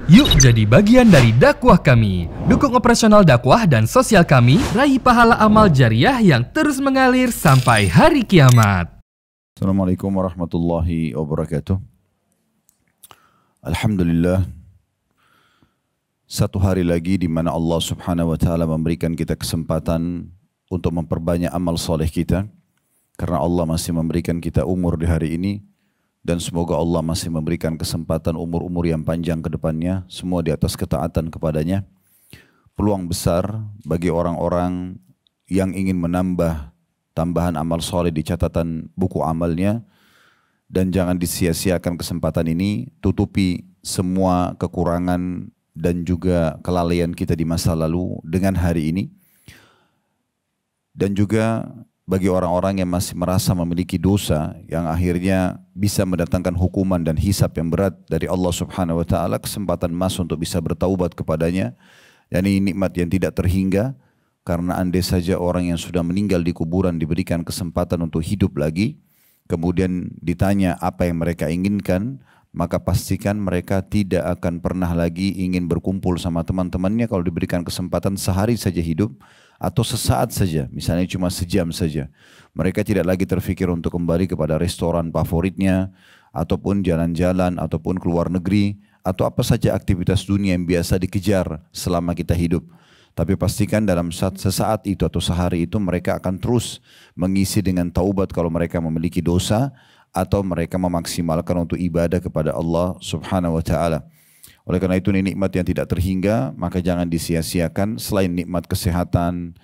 Yuk jadi bagian dari dakwah kami. Dukung operasional dakwah dan sosial kami, raih pahala amal jariah yang terus mengalir sampai hari kiamat. Assalamualaikum warahmatullahi wabarakatuh. Alhamdulillah, satu hari lagi di mana Allah Subhanahu wa taala memberikan kita kesempatan untuk memperbanyak amal soleh kita, karena Allah masih memberikan kita umur di hari ini. Dan semoga Allah masih memberikan kesempatan umur-umur yang panjang ke depannya, semua di atas ketaatan kepadanya. Peluang besar bagi orang-orang yang ingin menambah tambahan amal soleh di catatan buku amalnya. Dan jangan disia-siakan kesempatan ini, tutupi semua kekurangan dan juga kelalaian kita di masa lalu dengan hari ini. Dan juga bagi orang-orang yang masih merasa memiliki dosa yang akhirnya bisa mendatangkan hukuman dan hisab yang berat dari Allah Subhanahu wa taala, kesempatan emas untuk bisa bertaubat kepadanya. Dan ini nikmat yang tidak terhingga, karena andai saja orang yang sudah meninggal di kuburan diberikan kesempatan untuk hidup lagi, kemudian ditanya apa yang mereka inginkan, maka pastikan mereka tidak akan pernah lagi ingin berkumpul sama teman-temannya kalau diberikan kesempatan sehari saja hidup, atau sesaat saja, misalnya cuma sejam saja. Mereka tidak lagi terfikir untuk kembali kepada restoran favoritnya, ataupun jalan-jalan, ataupun keluar negeri, atau apa saja aktivitas dunia yang biasa dikejar selama kita hidup. Tapi pastikan dalam sesaat itu atau sehari itu mereka akan terus mengisi dengan taubat kalau mereka memiliki dosa, atau mereka memaksimalkan untuk ibadah kepada Allah Subhanahu wa taala. Oleh karena itu ini nikmat yang tidak terhingga, maka jangan disia-siakan. Selain nikmat kesehatan,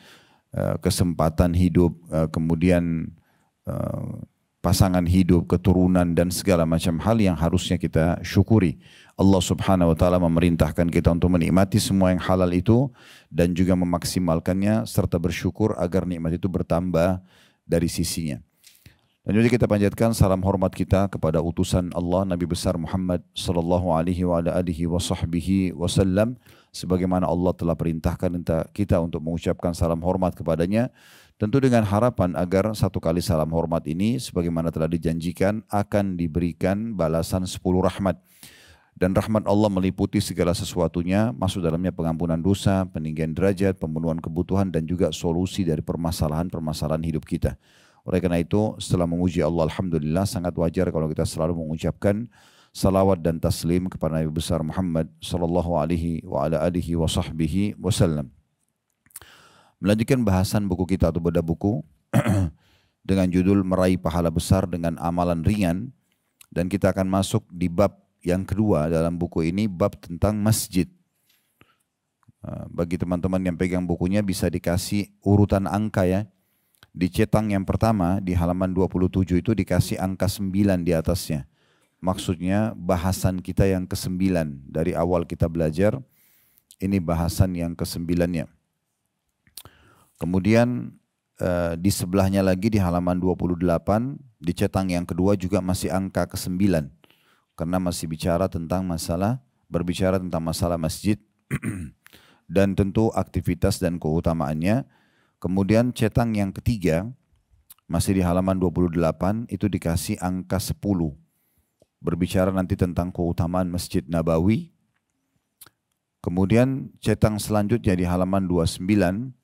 kesempatan hidup, kemudian pasangan hidup, keturunan dan segala macam hal yang harusnya kita syukuri. Allah Subhanahu wa taala memerintahkan kita untuk menikmati semua yang halal itu dan juga memaksimalkannya serta bersyukur agar nikmat itu bertambah dari sisinya. Dan juga kita panjatkan salam hormat kita kepada utusan Allah Nabi besar Muhammad sallallahu alaihi wa alihi wasallam, sebagaimana Allah telah perintahkan kita untuk mengucapkan salam hormat kepadanya, tentu dengan harapan agar satu kali salam hormat ini sebagaimana telah dijanjikan akan diberikan balasan 10 rahmat. Dan rahmat Allah meliputi segala sesuatunya, masuk dalamnya pengampunan dosa, peninggian derajat, pemenuhan kebutuhan dan juga solusi dari permasalahan-permasalahan hidup kita. Oleh karena itu, setelah memuji Allah, alhamdulillah, sangat wajar kalau kita selalu mengucapkan salawat dan taslim kepada Nabi besar Muhammad sallallahu alaihi wasallam. Melanjutkan bahasan buku kita atau bedah buku dengan judul Meraih Pahala Besar dengan Amalan Ringan, dan kita akan masuk di bab yang kedua dalam buku ini, bab tentang masjid. Bagi teman-teman yang pegang bukunya bisa dikasih urutan angka ya. Di cetang yang pertama di halaman 27 itu dikasih angka 9 di atasnya. Maksudnya bahasan kita yang ke-9 dari awal kita belajar, ini bahasan yang ke-9-nya. Kemudian di sebelahnya lagi di halaman 28 di cetang yang kedua juga masih angka ke-9. Karena masih berbicara tentang masalah masjid dan tentu aktivitas dan keutamaannya. Kemudian cetang yang ketiga, masih di halaman 28, itu dikasih angka 10. Berbicara nanti tentang keutamaan Masjid Nabawi. Kemudian cetang selanjutnya di halaman 29,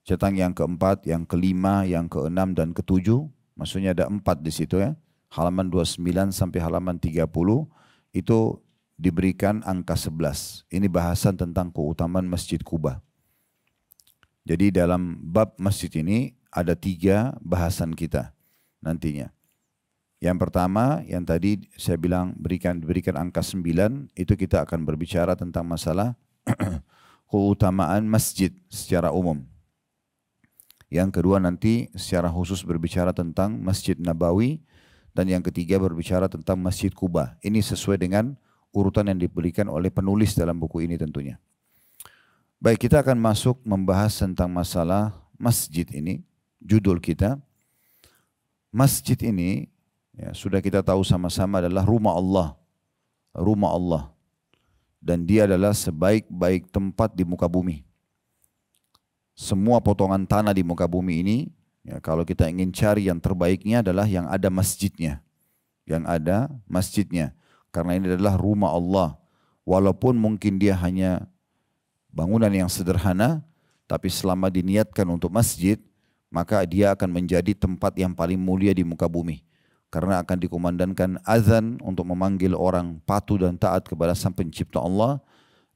cetang yang keempat, yang kelima, yang keenam, dan ketujuh. Maksudnya ada 4 di situ ya. Halaman 29 sampai halaman 30, itu diberikan angka 11. Ini bahasan tentang keutamaan Masjid Quba. Jadi dalam bab masjid ini ada 3 bahasan kita nantinya. Yang pertama yang tadi saya bilang diberikan angka 9, itu kita akan berbicara tentang masalah keutamaan masjid secara umum. Yang kedua nanti secara khusus berbicara tentang Masjid Nabawi, dan yang ketiga berbicara tentang Masjid Quba. Ini sesuai dengan urutan yang diberikan oleh penulis dalam buku ini tentunya. Baik, kita akan masuk membahas tentang masalah masjid ini. Judul kita, masjid ini ya, sudah kita tahu sama-sama adalah rumah Allah. Rumah Allah. Dan dia adalah sebaik-baik tempat di muka bumi. Semua potongan tanah di muka bumi ini, ya, kalau kita ingin cari yang terbaiknya adalah yang ada masjidnya. Yang ada masjidnya. Karena ini adalah rumah Allah. Walaupun mungkin dia hanya bangunan yang sederhana, tapi selama diniatkan untuk masjid, maka dia akan menjadi tempat yang paling mulia di muka bumi. Karena akan dikumandangkan azan untuk memanggil orang patuh dan taat kepada Sang Pencipta Allah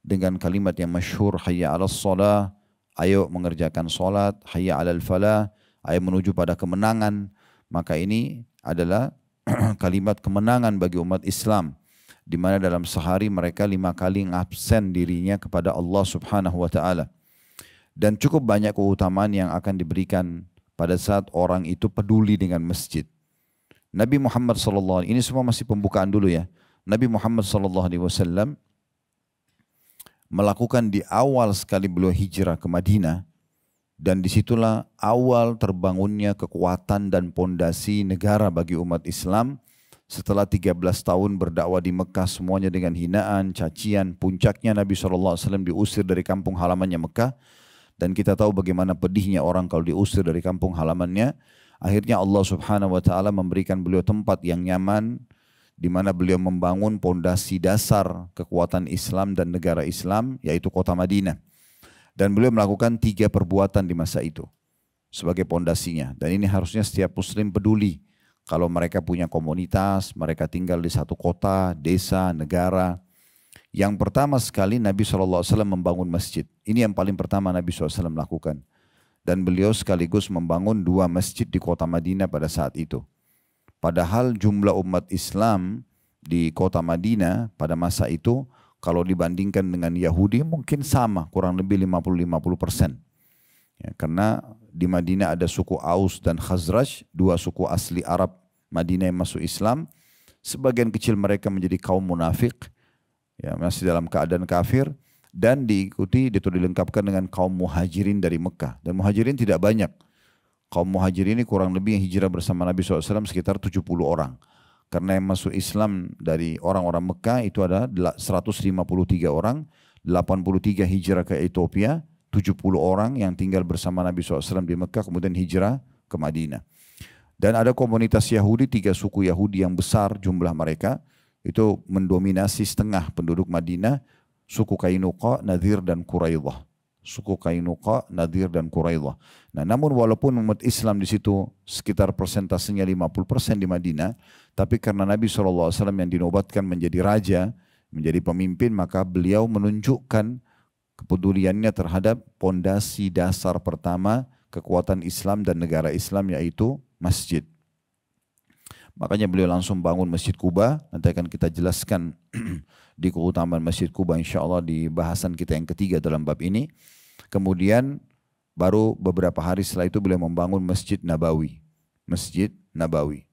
dengan kalimat yang masyhur, hayya 'alas shalah, ayo mengerjakan salat, hayya 'alal falah, ayo menuju pada kemenangan. Maka ini adalah kalimat kemenangan bagi umat Islam, di mana dalam sehari mereka 5 kali ngabsen dirinya kepada Allah Subhanahu wa taala. Dan cukup banyak keutamaan yang akan diberikan pada saat orang itu peduli dengan masjid. Nabi Muhammad sallallahu alaihi wasallam, ini semua masih pembukaan dulu ya. Nabi Muhammad sallallahu alaihi wasallam melakukan di awal sekali beliau hijrah ke Madinah, dan disitulah awal terbangunnya kekuatan dan pondasi negara bagi umat Islam. Setelah 13 tahun berdakwah di Mekah, semuanya dengan hinaan, cacian, puncaknya Nabi SAW diusir dari kampung halamannya Mekah. Dan kita tahu bagaimana pedihnya orang kalau diusir dari kampung halamannya. Akhirnya Allah Subhanahu wa taala memberikan beliau tempat yang nyaman, di mana beliau membangun pondasi dasar kekuatan Islam dan negara Islam, yaitu kota Madinah. Dan beliau melakukan 3 perbuatan di masa itu sebagai pondasinya. Dan ini harusnya setiap muslim peduli. Kalau mereka punya komunitas, mereka tinggal di satu kota, desa, negara. Yang pertama sekali Nabi SAW membangun masjid. Ini yang paling pertama Nabi SAW lakukan. Dan beliau sekaligus membangun 2 masjid di kota Madinah pada saat itu. Padahal jumlah umat Islam di kota Madinah pada masa itu, kalau dibandingkan dengan Yahudi mungkin sama, kurang lebih 50-50%. Ya, karena di Madinah ada suku Aus dan Khazraj, 2 suku asli Arab Madinah yang masuk Islam. Sebagian kecil mereka menjadi kaum munafik, ya, masih dalam keadaan kafir, dan diikuti itu dilengkapkan dengan kaum muhajirin dari Mekah. Dan muhajirin tidak banyak. Kaum muhajirin ini kurang lebih yang hijrah bersama Nabi SAW sekitar 70 orang. Karena yang masuk Islam dari orang-orang Mekah itu ada 153 orang, 83 hijrah ke Ethiopia, 70 orang yang tinggal bersama Nabi SAW di Mekah kemudian hijrah ke Madinah. Dan ada komunitas Yahudi, 3 suku Yahudi yang besar jumlah mereka, itu mendominasi setengah penduduk Madinah, suku Kainuqa, Nadir dan Quraidah. Suku Kainuqa, Nadir dan Quraidah. Nah, namun walaupun umat Islam di situ sekitar persentasenya 50% di Madinah, tapi karena Nabi SAW yang dinobatkan menjadi raja, menjadi pemimpin, maka beliau menunjukkan kepeduliannya terhadap pondasi dasar pertama kekuatan Islam dan negara Islam, yaitu masjid. Makanya beliau langsung bangun Masjid Kuba. Nanti akan kita jelaskan di keutamaan Masjid Kuba insya Allah di bahasan kita yang ketiga dalam bab ini. Kemudian baru beberapa hari setelah itu beliau membangun Masjid Nabawi. Masjid Nabawi.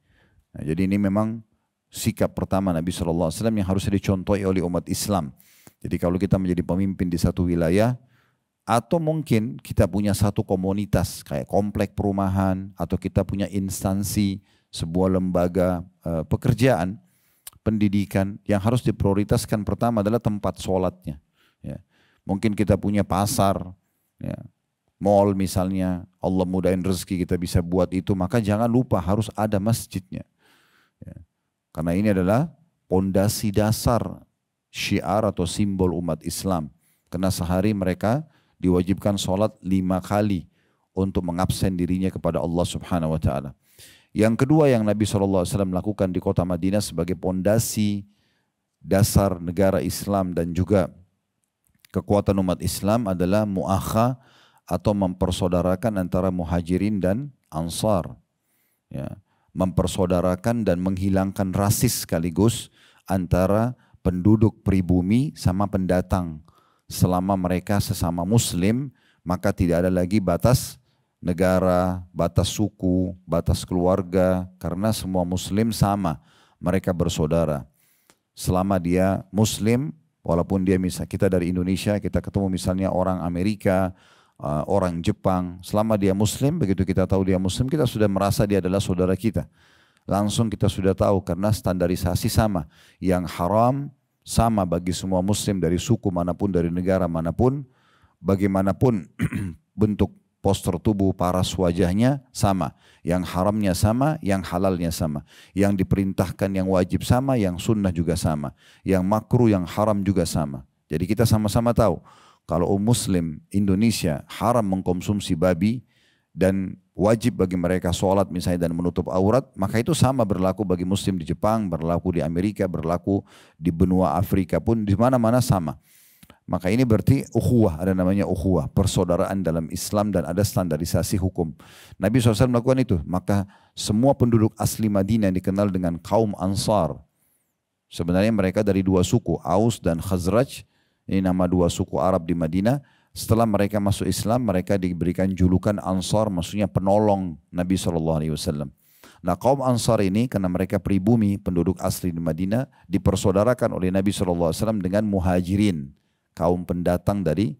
Nah, jadi ini memang sikap pertama Nabi SAW yang harus dicontohi oleh umat Islam. Jadi kalau kita menjadi pemimpin di satu wilayah, atau mungkin kita punya satu komunitas kayak komplek perumahan, atau kita punya instansi, sebuah lembaga pekerjaan, pendidikan, yang harus diprioritaskan pertama adalah tempat sholatnya. Ya. Mungkin kita punya pasar, ya, mall misalnya, Allah mudahin rezeki kita bisa buat itu, maka jangan lupa harus ada masjidnya. Ya. Karena ini adalah pondasi dasar syiar atau simbol umat Islam. Karena sehari mereka diwajibkan sholat 5 kali untuk mengabsen dirinya kepada Allah Subhanahu wa taala. Yang kedua yang Nabi SAW lakukan di kota Madinah sebagai pondasi dasar negara Islam dan juga kekuatan umat Islam adalah mu'akha atau mempersaudarakan antara muhajirin dan ansar. Ya, mempersaudarakan dan menghilangkan rasis sekaligus antara penduduk pribumi sama pendatang. Selama mereka sesama muslim, maka tidak ada lagi batas negara, batas suku, batas keluarga, karena semua muslim sama, mereka bersaudara. Selama dia muslim, walaupun dia misal kita dari Indonesia, kita ketemu misalnya orang Amerika, orang Jepang, selama dia muslim, begitu kita tahu dia muslim, kita sudah merasa dia adalah saudara kita. Langsung kita sudah tahu karena standarisasi sama. Yang haram sama bagi semua muslim dari suku manapun, dari negara manapun, bagaimanapun bentuk postur tubuh, paras wajahnya sama. Yang haramnya sama, yang halalnya sama. Yang diperintahkan yang wajib sama, yang sunnah juga sama. Yang makruh, yang haram juga sama. Jadi kita sama-sama tahu kalau Muslim Indonesia haram mengkonsumsi babi dan wajib bagi mereka sholat misalnya dan menutup aurat, maka itu sama berlaku bagi Muslim di Jepang, berlaku di Amerika, berlaku di benua Afrika pun, di mana-mana sama. Maka ini berarti ukhuwah, ada namanya ukhuwah, persaudaraan dalam Islam dan ada standarisasi hukum. Nabi SAW melakukan itu, maka semua penduduk asli Madinah yang dikenal dengan kaum Ansar, sebenarnya mereka dari dua suku, Aus dan Khazraj, ini nama dua suku Arab di Madinah. Setelah mereka masuk Islam, mereka diberikan julukan Ansar, maksudnya penolong Nabi SAW. Nah, kaum Ansar ini karena mereka pribumi, penduduk asli di Madinah, dipersaudarakan oleh Nabi SAW dengan Muhajirin, kaum pendatang dari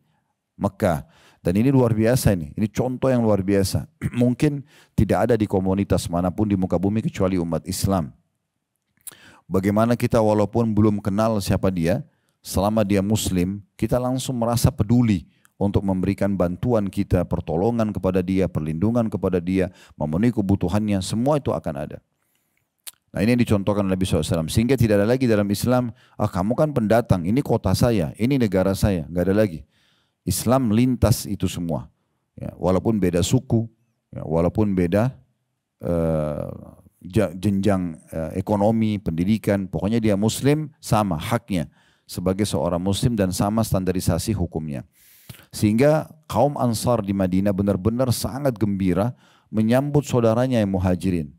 Mekah. Dan ini luar biasa ini contoh yang luar biasa. Mungkin tidak ada di komunitas manapun di muka bumi kecuali umat Islam. Bagaimana kita walaupun belum kenal siapa dia, selama dia Muslim, kita langsung merasa peduli untuk memberikan bantuan kita, pertolongan kepada dia, perlindungan kepada dia, memenuhi kebutuhannya, semua itu akan ada. Nah, ini yang dicontohkan Nabi SAW. Sehingga tidak ada lagi dalam Islam, kamu kan pendatang, ini kota saya, ini negara saya. Nggak ada lagi. Islam lintas itu semua. Ya, walaupun beda suku, ya, walaupun beda jenjang ekonomi, pendidikan, pokoknya dia Muslim sama haknya sebagai seorang Muslim dan sama standarisasi hukumnya. Sehingga kaum Ansar di Madinah benar-benar sangat gembira menyambut saudaranya yang Muhajirin.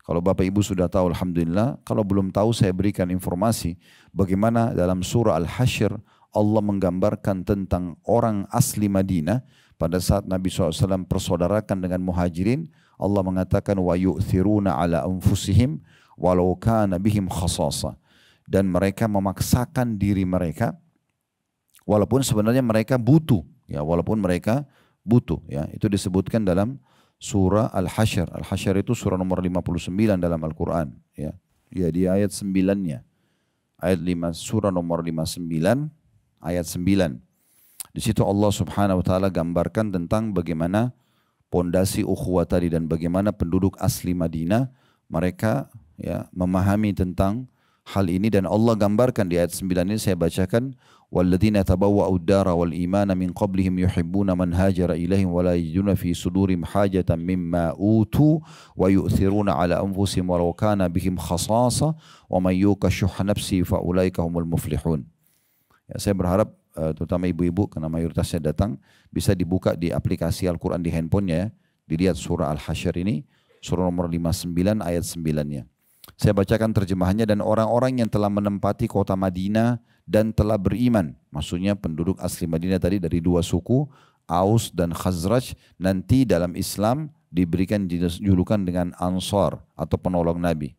Kalau Bapak Ibu sudah tahu, alhamdulillah. Kalau belum tahu, saya berikan informasi bagaimana dalam surah Al-Hasyr Allah menggambarkan tentang orang asli Madinah pada saat Nabi SAW persaudarakan dengan Muhajirin. Allah mengatakan wa yu'thiruna ala anfusihim walau kana bihim khasasa. Dan mereka memaksakan diri mereka walaupun sebenarnya mereka butuh, ya, walaupun mereka butuh, ya. Itu disebutkan dalam surah Al-Hasyr. Al-Hasyr itu surah nomor 59 dalam Al-Qur'an, ya. Ya, di ayat 9-nya. Ayat 5 surah nomor 59 ayat 9. Di situ Allah Subhanahu wa taala gambarkan tentang bagaimana pondasi ukhuwah tadi dan bagaimana penduduk asli Madinah mereka, ya, memahami tentang hal ini. Dan Allah gambarkan di ayat 9 ini, saya bacakan, walladzina tabawwa'ud dara wal imana min qablihim yuhibbuna man hajara ilaihim wa la yajiduna fi sudurihim hajatan mimma utu wa yu'thiruna ala anfusihim walau kana bihim khasasa wa may yuqa syuhha nafsihi fa ulaika humul muflihun. Ya, saya berharap terutama ibu-ibu karena mayoritasnya datang bisa dibuka di aplikasi Al-Quran di handphonenya, ya. Dilihat surah Al-Hasyr ini, surah nomor 59 ayat 9-nya. Saya bacakan terjemahannya. Dan orang-orang yang telah menempati kota Madinah dan telah beriman, maksudnya penduduk asli Madinah tadi dari dua suku, Aus dan Khazraj, nanti dalam Islam diberikan julukan dengan Ansar atau penolong Nabi.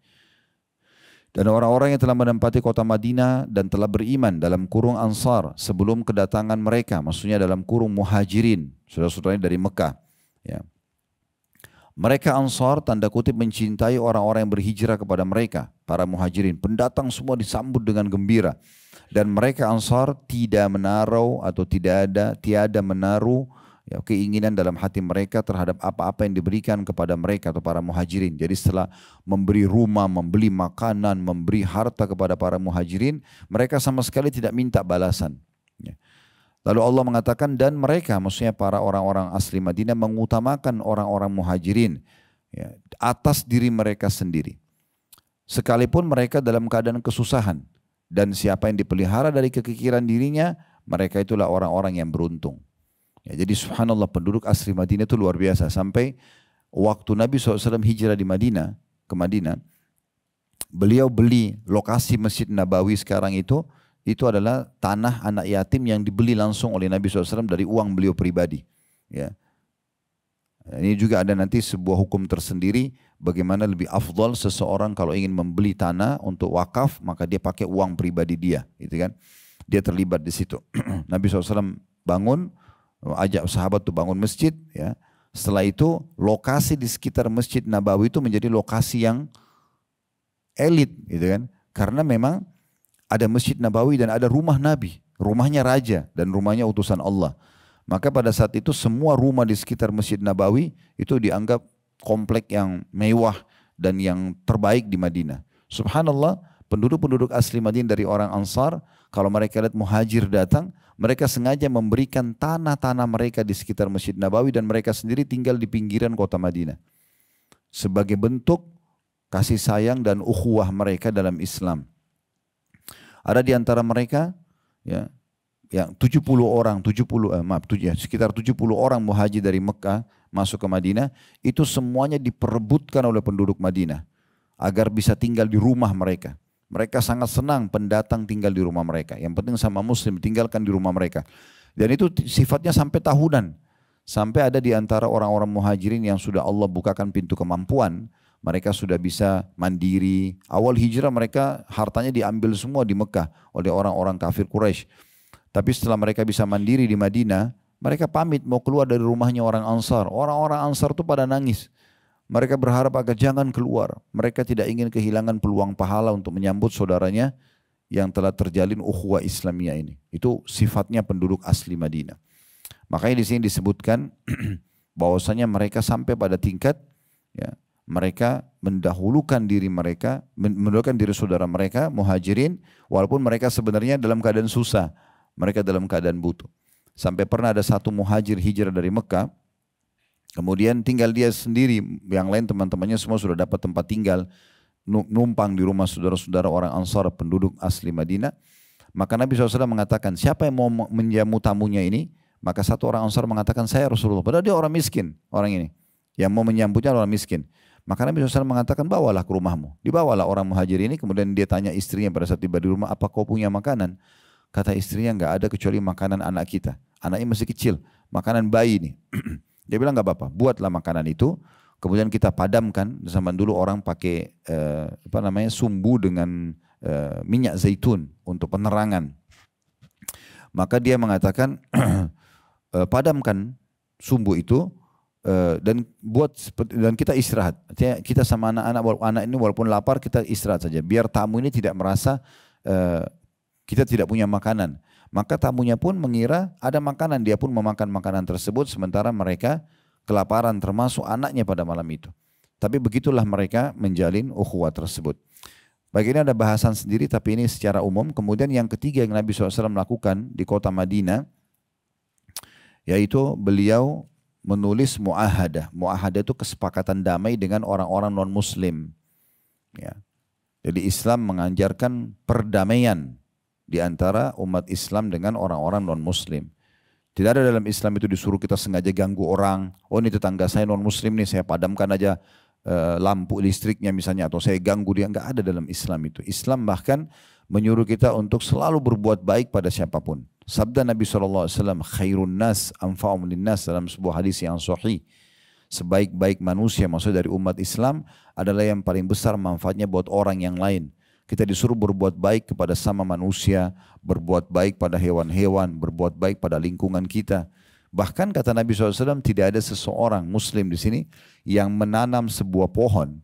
Dan orang-orang yang telah menempati kota Madinah dan telah beriman dalam kurung Ansar sebelum kedatangan mereka, maksudnya dalam kurung Muhajirin, saudara-saudaranya dari Mekah, ya. Mereka Ansar tanda kutip mencintai orang-orang yang berhijrah kepada mereka, para Muhajirin. Pendatang semua disambut dengan gembira. Dan mereka Ansar tidak menaruh atau tiada menaruh, ya, keinginan dalam hati mereka terhadap apa-apa yang diberikan kepada mereka atau para Muhajirin. Jadi setelah memberi rumah, membeli makanan, memberi harta kepada para Muhajirin, mereka sama sekali tidak minta balasan, ya. Lalu Allah mengatakan, dan mereka, maksudnya para orang-orang asli Madinah, mengutamakan orang-orang Muhajirin, ya, atas diri mereka sendiri. Sekalipun mereka dalam keadaan kesusahan. Dan siapa yang dipelihara dari kekikiran dirinya, mereka itulah orang-orang yang beruntung. Ya, jadi subhanallah, penduduk asli Madinah itu luar biasa. Sampai waktu Nabi SAW hijrah di Madinah, ke Madinah, beliau beli lokasi Masjid Nabawi sekarang itu adalah tanah anak yatim yang dibeli langsung oleh Nabi SAW dari uang beliau pribadi, ya. Ini juga ada nanti sebuah hukum tersendiri bagaimana lebih afdal seseorang kalau ingin membeli tanah untuk wakaf, maka dia pakai uang pribadi dia, gitu kan. Dia terlibat di situ. Nabi SAW bangun, ajak sahabat tuh bangun masjid, ya. Setelah itu lokasi di sekitar Masjid Nabawi itu menjadi lokasi yang elit, gitu kan. Karena memang ada Masjid Nabawi dan ada rumah Nabi, rumahnya raja dan rumahnya utusan Allah. Maka pada saat itu semua rumah di sekitar Masjid Nabawi itu dianggap komplek yang mewah dan yang terbaik di Madinah. Subhanallah, penduduk-penduduk asli Madinah dari orang Ansar, kalau mereka lihat muhajir datang, mereka sengaja memberikan tanah-tanah mereka di sekitar Masjid Nabawi dan mereka sendiri tinggal di pinggiran kota Madinah. Sebagai bentuk kasih sayang dan ukhuwah mereka dalam Islam. Ada di antara mereka ya, yang 70 orang, sekitar 70 orang muhajir dari Mekah masuk ke Madinah, itu semuanya diperebutkan oleh penduduk Madinah agar bisa tinggal di rumah mereka. Mereka sangat senang pendatang tinggal di rumah mereka. Yang penting sama muslim tinggalkan di rumah mereka. Dan itu sifatnya sampai tahunan. Sampai ada di antara orang-orang muhajirin yang sudah Allah bukakan pintu kemampuan. Mereka sudah bisa mandiri. Awal hijrah mereka hartanya diambil semua di Mekah oleh orang-orang kafir Quraisy. Tapi setelah mereka bisa mandiri di Madinah, mereka pamit mau keluar dari rumahnya orang Ansar. Orang-orang Ansar itu pada nangis. Mereka berharap agar jangan keluar. Mereka tidak ingin kehilangan peluang pahala untuk menyambut saudaranya yang telah terjalin ukhuwah Islamiyah ini. Itu sifatnya penduduk asli Madinah. Makanya di sini disebutkan bahwasanya mereka sampai pada tingkat ya, mereka mendahulukan diri mereka, mendahulukan diri saudara mereka, muhajirin, walaupun mereka sebenarnya dalam keadaan susah. Mereka dalam keadaan butuh. Sampai pernah ada satu muhajir hijrah dari Mekah, kemudian tinggal dia sendiri, yang lain teman-temannya semua sudah dapat tempat tinggal, numpang di rumah saudara-saudara orang Ansar, penduduk asli Madinah. Maka Nabi SAW mengatakan, siapa yang mau menjamu tamunya ini? Maka satu orang Ansar mengatakan, saya Rasulullah. Padahal dia orang miskin, orang ini. Yang mau menyambutnya orang miskin. Maka Nabi SAW mengatakan, bawalah ke rumahmu. Dibawalah orang muhajir ini, kemudian dia tanya istrinya pada saat tiba di rumah, apa kau punya makanan? Kata istrinya, enggak ada kecuali makanan anak kita. Anaknya masih kecil, makanan bayi nih. Dia bilang enggak apa-apa, buatlah makanan itu. Kemudian kita padamkan. Zaman dulu orang pakai sumbu dengan minyak zaitun untuk penerangan. Maka dia mengatakan, padamkan sumbu itu dan kita istirahat. Artinya kita sama anak-anak ini walaupun lapar kita istirahat saja. Biar tamu ini tidak merasa kita tidak punya makanan. Maka tamunya pun mengira ada makanan. Dia pun memakan makanan tersebut sementara mereka kelaparan termasuk anaknya pada malam itu. Tapi begitulah mereka menjalin ukhuwah tersebut. Bagi ini ada bahasan sendiri tapi ini secara umum. Kemudian yang ketiga yang Nabi SAW lakukan di kota Madinah, yaitu beliau menulis mu'ahadah. Mu'ahadah itu kesepakatan damai dengan orang-orang non-muslim. Ya. Jadi Islam mengajarkan perdamaian di antara umat Islam dengan orang-orang non-muslim. Tidak ada dalam Islam itu disuruh kita sengaja ganggu orang. Oh ini tetangga saya non-muslim nih, saya padamkan aja lampu listriknya misalnya. Atau saya ganggu dia. Enggak ada dalam Islam itu. Islam bahkan menyuruh kita untuk selalu berbuat baik pada siapapun. Sabda Nabi SAW, khairun nas anfa'um linnas, dalam sebuah hadis yang sahih. Sebaik-baik manusia, maksudnya dari umat Islam, adalah yang paling besar manfaatnya buat orang yang lain. Kita disuruh berbuat baik kepada sama manusia, berbuat baik pada hewan-hewan, berbuat baik pada lingkungan kita. Bahkan kata Nabi SAW, tidak ada seseorang muslim di sini yang menanam sebuah pohon.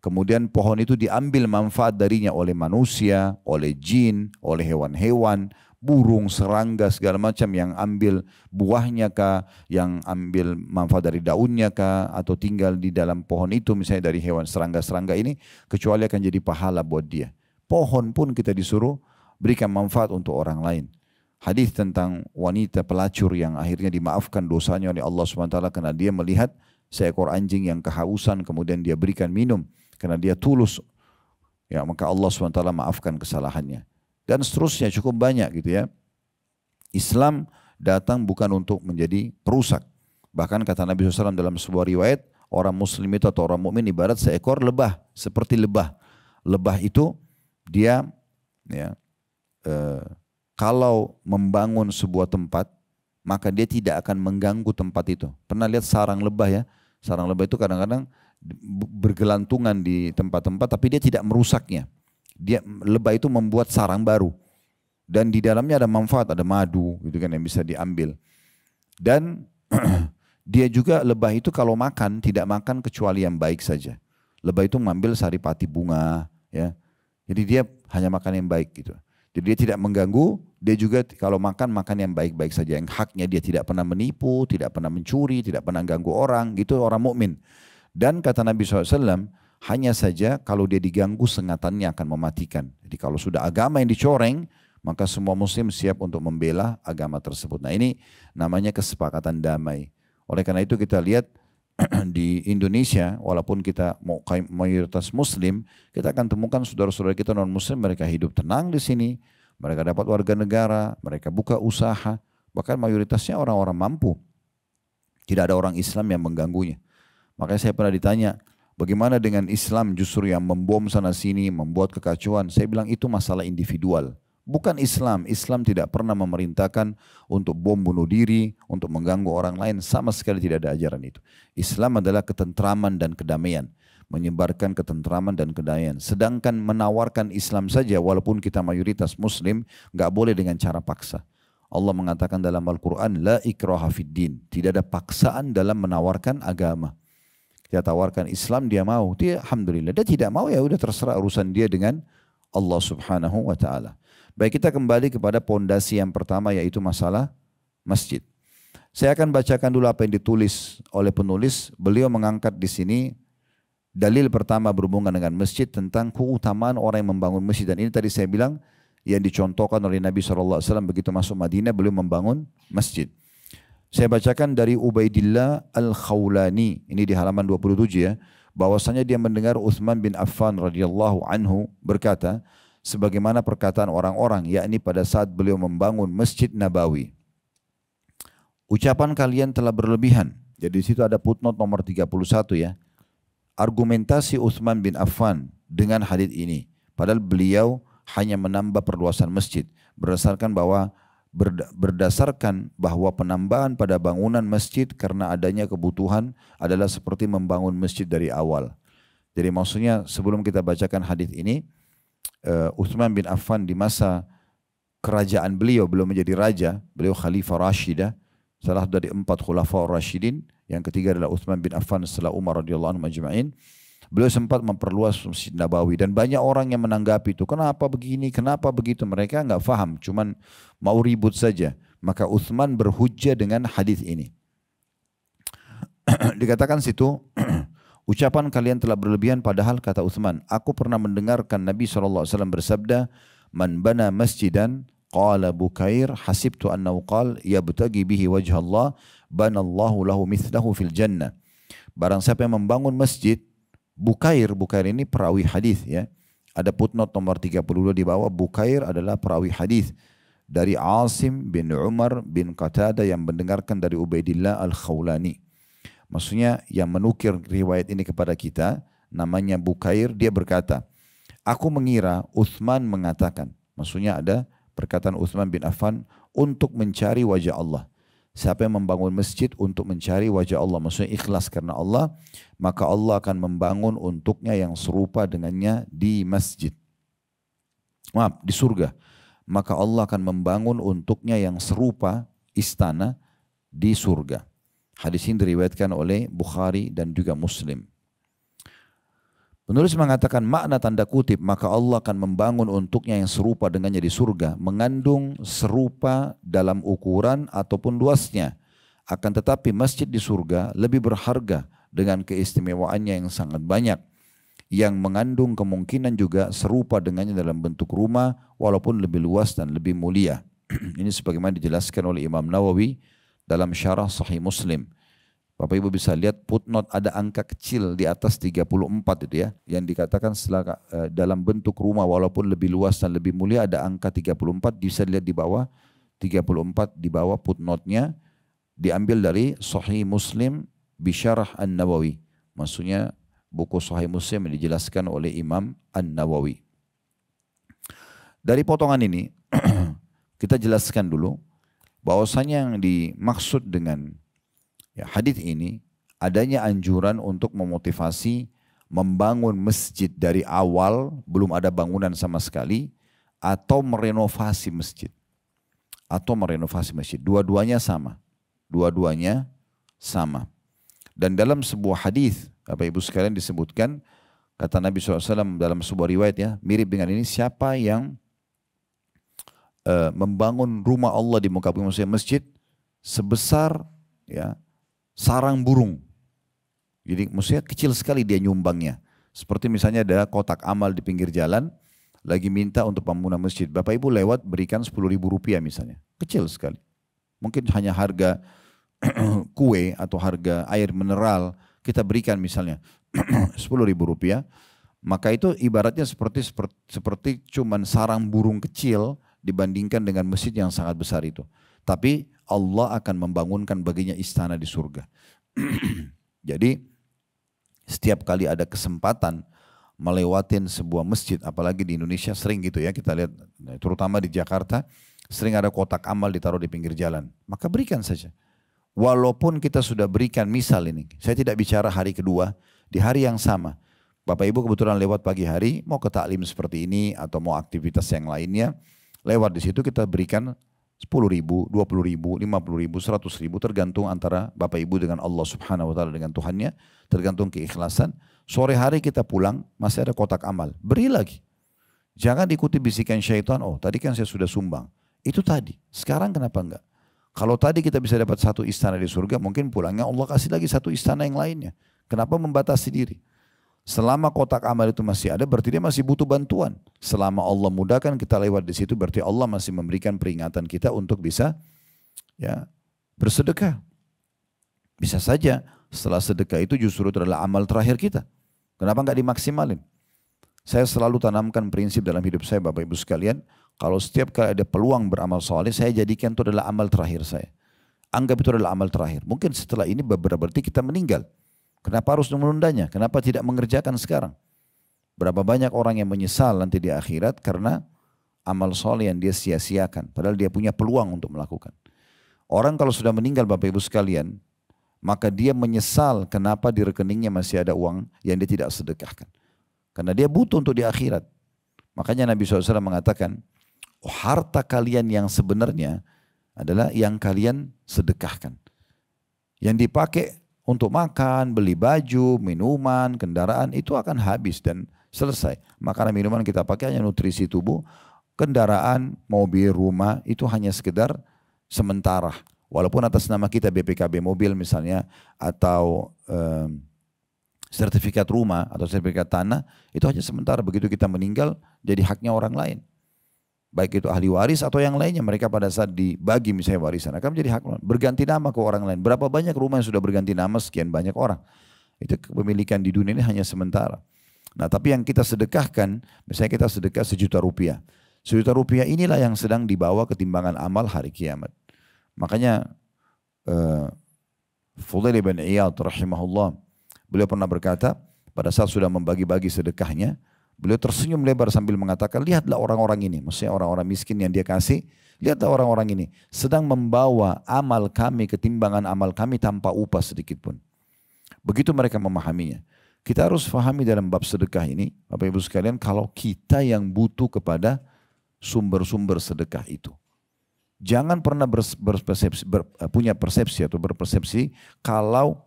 Kemudian pohon itu diambil manfaat darinya oleh manusia, oleh jin, oleh hewan-hewan, burung, serangga, segala macam yang ambil buahnya kah, yang ambil manfaat dari daunnya kah, atau tinggal di dalam pohon itu misalnya dari hewan serangga-serangga ini, kecuali akan jadi pahala buat dia. Pohon pun kita disuruh berikan manfaat untuk orang lain. Hadis tentang wanita pelacur yang akhirnya dimaafkan dosanya oleh Allah SWT karena dia melihat seekor anjing yang kehausan kemudian dia berikan minum karena dia tulus, ya maka Allah SWT maafkan kesalahannya. Dan seterusnya cukup banyak gitu ya. Islam datang bukan untuk menjadi perusak. Bahkan kata Nabi SAW dalam sebuah riwayat, orang muslim itu atau orang mukmin ibarat seekor lebah, seperti lebah. Lebah itu dia ya, kalau membangun sebuah tempat, maka dia tidak akan mengganggu tempat itu. Pernah lihat sarang lebah ya? Sarang lebah itu kadang-kadang bergelantungan di tempat-tempat tapi dia tidak merusaknya. Lebah itu membuat sarang baru dan di dalamnya ada manfaat, ada madu gitu kan yang bisa diambil. Dan dia juga lebah itu kalau makan tidak makan kecuali yang baik saja. Lebah itu mengambil saripati bunga ya. Jadi dia hanya makan yang baik gitu. Jadi dia tidak mengganggu, dia juga kalau makan, makan yang baik-baik saja. Yang haknya dia tidak pernah menipu, tidak pernah mencuri, tidak pernah ganggu orang, gitu orang mukmin. Dan kata Nabi SAW, hanya saja kalau dia diganggu sengatannya akan mematikan. Jadi kalau sudah agama yang dicoreng, maka semua muslim siap untuk membela agama tersebut. Nah ini namanya kesepakatan damai. Oleh karena itu kita lihat di Indonesia, walaupun kita mayoritas muslim, kita akan temukan saudara-saudara kita non-muslim, mereka hidup tenang di sini, mereka dapat warga negara, mereka buka usaha, bahkan mayoritasnya orang-orang mampu. Tidak ada orang Islam yang mengganggunya. Makanya saya pernah ditanya, bagaimana dengan Islam justru yang membom sana sini, membuat kekacauan? Saya bilang itu masalah individual. Bukan Islam. Islam tidak pernah memerintahkan untuk bom bunuh diri, untuk mengganggu orang lain. Sama sekali tidak ada ajaran itu. Islam adalah ketentraman dan kedamaian. Menyebarkan ketentraman dan kedamaian. Sedangkan menawarkan Islam saja, walaupun kita mayoritas Muslim, nggak boleh dengan cara paksa. Allah mengatakan dalam Al-Quran, La ikraha fid din. Tidak ada paksaan dalam menawarkan agama. Kita tawarkan Islam, dia mau. Dia alhamdulillah. Dia tidak mau, ya udah terserah urusan dia dengan Allah subhanahu wa ta'ala. Baik, kita kembali kepada pondasi yang pertama, yaitu masalah masjid. Saya akan bacakan dulu apa yang ditulis oleh penulis. Beliau mengangkat di sini dalil pertama berhubungan dengan masjid tentang keutamaan orang yang membangun masjid. Dan ini tadi saya bilang yang dicontohkan oleh Nabi SAW begitu masuk Madinah, beliau membangun masjid. Saya bacakan dari Ubaidillah Al-Khawlani, ini di halaman 27 ya, bahwasanya dia mendengar Uthman bin Affan radhiyallahu anhu berkata, sebagaimana perkataan orang-orang, yakni pada saat beliau membangun Masjid Nabawi. Ucapan kalian telah berlebihan. Jadi di situ ada footnote nomor 31 ya. Argumentasi Uthman bin Affan dengan hadits ini. Padahal beliau hanya menambah perluasan masjid. Berdasarkan bahwa penambahan pada bangunan masjid karena adanya kebutuhan adalah seperti membangun masjid dari awal. Jadi maksudnya sebelum kita bacakan hadits ini, Uthman bin Affan di masa kerajaan beliau, belum menjadi raja, beliau Khalifah Rashidah, salah dari 4 Khulafa Rashidin, yang ketiga adalah Uthman bin Affan setelah Umar radhiyallahu anhu majma'in. Beliau sempat memperluas Masjid Nabawi dan banyak orang yang menanggapi itu, kenapa begini, kenapa begitu, mereka nggak faham, cuman mau ribut saja. Maka Uthman berhujjah dengan hadis ini. Dikatakan situ, ucapan kalian telah berlebihan, padahal kata Uthman, aku pernah mendengarkan Nabi SAW bersabda, man bana masjidan, qala Bukair, hasibtu annahu qal, yabtagi bihi wajha Allah, banallahu lahu mithlahu fil jannah. Barang siapa yang membangun masjid, Bukair ini perawi hadis ya. Ada footnote nomor 32 di bawah, Bukair adalah perawi hadis dari Asim bin Umar bin Qatadah yang mendengarkan dari Ubaidillah Al-Khawlani. Maksudnya yang menukir riwayat ini kepada kita namanya Bukair, dia berkata, aku mengira Uthman mengatakan, maksudnya ada perkataan Uthman bin Affan untuk mencari wajah Allah. Siapa yang membangun masjid untuk mencari wajah Allah, maksudnya ikhlas karena Allah, maka Allah akan membangun untuknya yang serupa dengannya di masjid. Maaf, di surga. Maka Allah akan membangun untuknya yang serupa istana di surga. Hadis ini diriwayatkan oleh Bukhari dan juga Muslim. Penulis mengatakan makna tanda kutip, maka Allah akan membangun untuknya yang serupa dengannya di surga, mengandung serupa dalam ukuran ataupun luasnya. Akan tetapi masjid di surga lebih berharga dengan keistimewaannya yang sangat banyak, yang mengandung kemungkinan juga serupa dengannya dalam bentuk rumah walaupun lebih luas dan lebih mulia. Ini sebagaimana dijelaskan oleh Imam Nawawi dalam syarah Sahih Muslim. Bapak Ibu bisa lihat footnote, ada angka kecil di atas 34 itu ya, yang dikatakan setelah dalam bentuk rumah walaupun lebih luas dan lebih mulia, ada angka 34, bisa dilihat di bawah 34 di bawah footnote-nya, diambil dari Sahih Muslim Bisyarah An-Nawawi. Maksudnya buku Sahih Muslim yang dijelaskan oleh Imam An-Nawawi. Dari potongan ini kita jelaskan dulu bahwasanya yang dimaksud dengan hadis ini adanya anjuran untuk memotivasi membangun masjid dari awal, belum ada bangunan sama sekali, atau merenovasi masjid. Dua-duanya sama. Dua-duanya sama. Dan dalam sebuah hadis, Bapak Ibu sekalian, disebutkan, kata Nabi SAW dalam sebuah riwayat ya, mirip dengan ini, siapa yang membangun rumah Allah di muka bumi, maksudnya masjid sebesar ya sarang burung. Jadi maksudnya kecil sekali dia nyumbangnya. Seperti misalnya ada kotak amal di pinggir jalan, lagi minta untuk pembangunan masjid. Bapak Ibu lewat berikan 10.000 rupiah misalnya. Kecil sekali. Mungkin hanya harga kue atau harga air mineral kita berikan misalnya 10.000 rupiah. Maka itu ibaratnya seperti cuman sarang burung kecil dibandingkan dengan masjid yang sangat besar itu. Tapi Allah akan membangunkan baginya istana di surga. Jadi setiap kali ada kesempatan melewatin sebuah masjid, apalagi di Indonesia sering gitu ya, kita lihat terutama di Jakarta, sering ada kotak amal ditaruh di pinggir jalan. Maka berikan saja. Walaupun kita sudah berikan, misal ini, saya tidak bicara hari kedua, di hari yang sama. Bapak Ibu kebetulan lewat pagi hari, mau ke taklim seperti ini atau mau aktivitas yang lainnya, lewat di situ kita berikan 10.000, 20.000, 50.000, 100.000 tergantung antara Bapak Ibu dengan Allah Subhanahu Wa Taala dengan Tuhannya, tergantung keikhlasan. Sore hari kita pulang masih ada kotak amal, beri lagi. Jangan ikuti bisikan syaitan. Oh tadi kan saya sudah sumbang, itu tadi. Sekarang kenapa enggak? Kalau tadi kita bisa dapat satu istana di surga, mungkin pulangnya Allah kasih lagi satu istana yang lainnya. Kenapa membatasi diri? Selama kotak amal itu masih ada, berarti dia masih butuh bantuan. Selama Allah mudahkan kita lewat di situ, berarti Allah masih memberikan peringatan kita untuk bisa ya bersedekah. Bisa saja setelah sedekah itu justru adalah amal terakhir kita. Kenapa nggak dimaksimalin? Saya selalu tanamkan prinsip dalam hidup saya, Bapak Ibu sekalian, kalau setiap kali ada peluang beramal soleh, saya jadikan itu adalah amal terakhir saya. Anggap itu adalah amal terakhir. Mungkin setelah ini berarti kita meninggal. Kenapa harus menundanya? Kenapa tidak mengerjakan sekarang? Berapa banyak orang yang menyesal nanti di akhirat karena amal soleh yang dia sia-siakan. Padahal dia punya peluang untuk melakukan. Orang kalau sudah meninggal Bapak Ibu sekalian, maka dia menyesal kenapa di rekeningnya masih ada uang yang dia tidak sedekahkan. Karena dia butuh untuk di akhirat. Makanya Nabi SAW mengatakan, oh, harta kalian yang sebenarnya adalah yang kalian sedekahkan. Yang dipakai untuk makan, beli baju, minuman, kendaraan itu akan habis dan selesai. Makanan minuman kita pakai hanya nutrisi tubuh, kendaraan, mobil, rumah itu hanya sekedar sementara. Walaupun atas nama kita BPKB mobil misalnya atau sertifikat rumah atau sertifikat tanah itu hanya sementara. Begitu kita meninggal jadi haknya orang lain. Baik itu ahli waris atau yang lainnya, mereka pada saat dibagi misalnya warisan akan menjadi hak berganti nama ke orang lain. Berapa banyak rumah yang sudah berganti nama sekian banyak orang. Itu kepemilikan di dunia ini hanya sementara. Nah tapi yang kita sedekahkan, misalnya kita sedekah 1 juta rupiah. 1 juta rupiah inilah yang sedang dibawa ke timbangan amal hari kiamat. Makanya Fudail bin Iyad rahimahullah, beliau pernah berkata pada saat sudah membagi-bagi sedekahnya, beliau tersenyum lebar sambil mengatakan, lihatlah orang-orang ini, maksudnya orang-orang miskin yang dia kasih, lihatlah orang-orang ini sedang membawa amal kami ke timbangan amal kami tanpa upah sedikit pun. Begitu mereka memahaminya. Kita harus fahami dalam bab sedekah ini, Bapak Ibu sekalian, kalau kita yang butuh kepada sumber-sumber sedekah itu. Jangan pernah punya persepsi atau berpersepsi kalau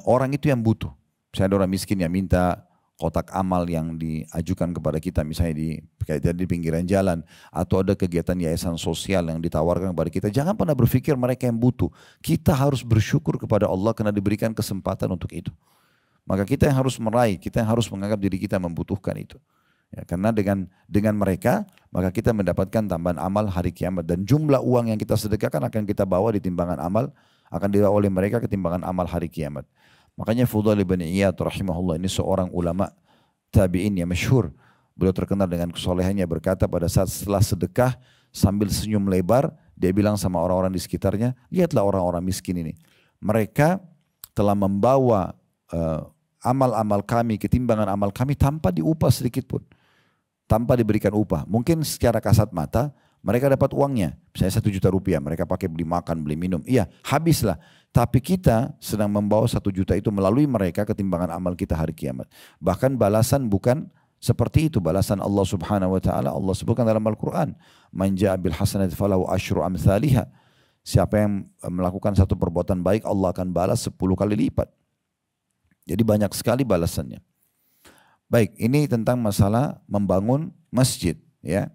orang itu yang butuh. Misalnya ada orang miskin yang minta kotak amal yang diajukan kepada kita misalnya di pinggiran jalan atau ada kegiatan yayasan sosial yang ditawarkan kepada kita, jangan pernah berpikir mereka yang butuh. Kita harus bersyukur kepada Allah karena diberikan kesempatan untuk itu. Maka kita yang harus meraih, kita yang harus menganggap diri kita membutuhkan itu. Ya, karena dengan mereka maka kita mendapatkan tambahan amal hari kiamat dan jumlah uang yang kita sedekahkan akan kita bawa di timbangan amal, akan dibawa oleh mereka ke timbangan amal hari kiamat. Makanya Fudail bin Iyad rahimahullah ini seorang ulama tabi'in yang masyhur. Beliau terkenal dengan kesolehannya, berkata pada saat setelah sedekah sambil senyum lebar, dia bilang sama orang-orang di sekitarnya, lihatlah orang-orang miskin ini. Mereka telah membawa amal-amal kami ke timbangan amal kami tanpa diupah sedikit pun. Tanpa diberikan upah. Mungkin secara kasat mata mereka dapat uangnya. Misalnya 1 juta rupiah, mereka pakai beli makan, beli minum. Iya, habislah. Tapi kita sedang membawa 1 juta itu melalui mereka ke timbangan amal kita hari kiamat. Bahkan balasan bukan seperti itu. Balasan Allah subhanahu wa ta'ala, Allah sebutkan dalam Al-Quran. Man ja'a bil hasanati falahu asyru amthaliha. Siapa yang melakukan satu perbuatan baik, Allah akan balas 10 kali lipat. Jadi banyak sekali balasannya. Baik, ini tentang masalah membangun masjid, ya.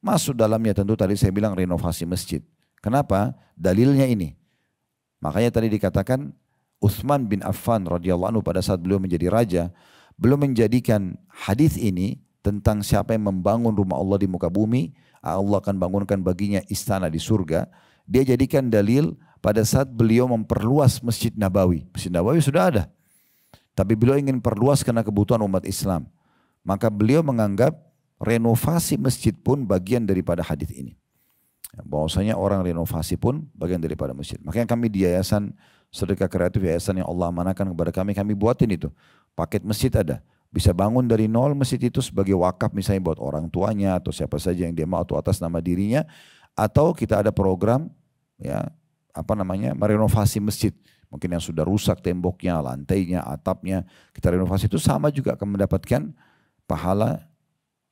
Masuk dalamnya tentu tadi saya bilang renovasi masjid. Kenapa? Dalilnya ini. Makanya tadi dikatakan Utsman bin Affan radhiyallahu anhu pada saat beliau menjadi raja, belum menjadikan hadis ini tentang siapa yang membangun rumah Allah di muka bumi, Allah akan bangunkan baginya istana di surga. Dia jadikan dalil pada saat beliau memperluas Masjid Nabawi. Masjid Nabawi sudah ada, tapi beliau ingin perluas karena kebutuhan umat Islam. Maka beliau menganggap renovasi masjid pun bagian daripada hadis ini. Bahwasanya orang renovasi pun bagian daripada masjid. Makanya kami di Yayasan Sedekah Kreatif, yayasan yang Allah amanahkan kepada kami buatin itu. Paket masjid ada. Bisa bangun dari nol masjid itu sebagai wakaf misalnya buat orang tuanya atau siapa saja yang dia mau atau atas nama dirinya. Atau kita ada program ya merenovasi masjid. Mungkin yang sudah rusak temboknya, lantainya, atapnya. Kita renovasi itu sama juga akan mendapatkan pahala,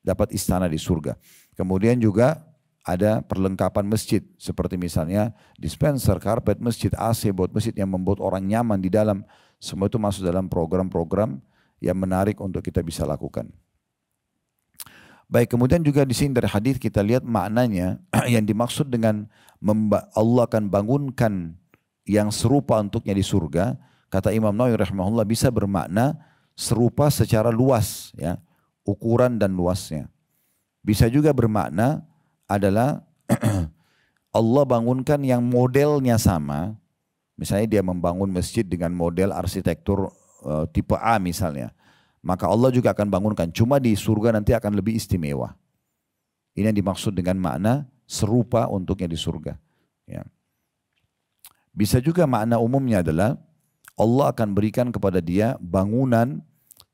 dapat istana di surga. Kemudian juga ada perlengkapan masjid seperti misalnya dispenser, karpet masjid, AC buat masjid yang membuat orang nyaman di dalam. Semua itu masuk dalam program-program yang menarik untuk kita bisa lakukan. Baik, kemudian juga di sini dari hadis kita lihat maknanya yang dimaksud dengan Allah akan bangunkan yang serupa untuknya di surga. Kata Imam Nawawi rahimahullah bisa bermakna serupa secara luas, ya, ukuran dan luasnya. Bisa juga bermakna adalah Allah bangunkan yang modelnya sama. Misalnya dia membangun masjid dengan model arsitektur tipe A misalnya. Maka Allah juga akan bangunkan. Cuma di surga nanti akan lebih istimewa. Ini yang dimaksud dengan makna serupa untuknya di surga. Ya. Bisa juga makna umumnya adalah Allah akan berikan kepada dia bangunan.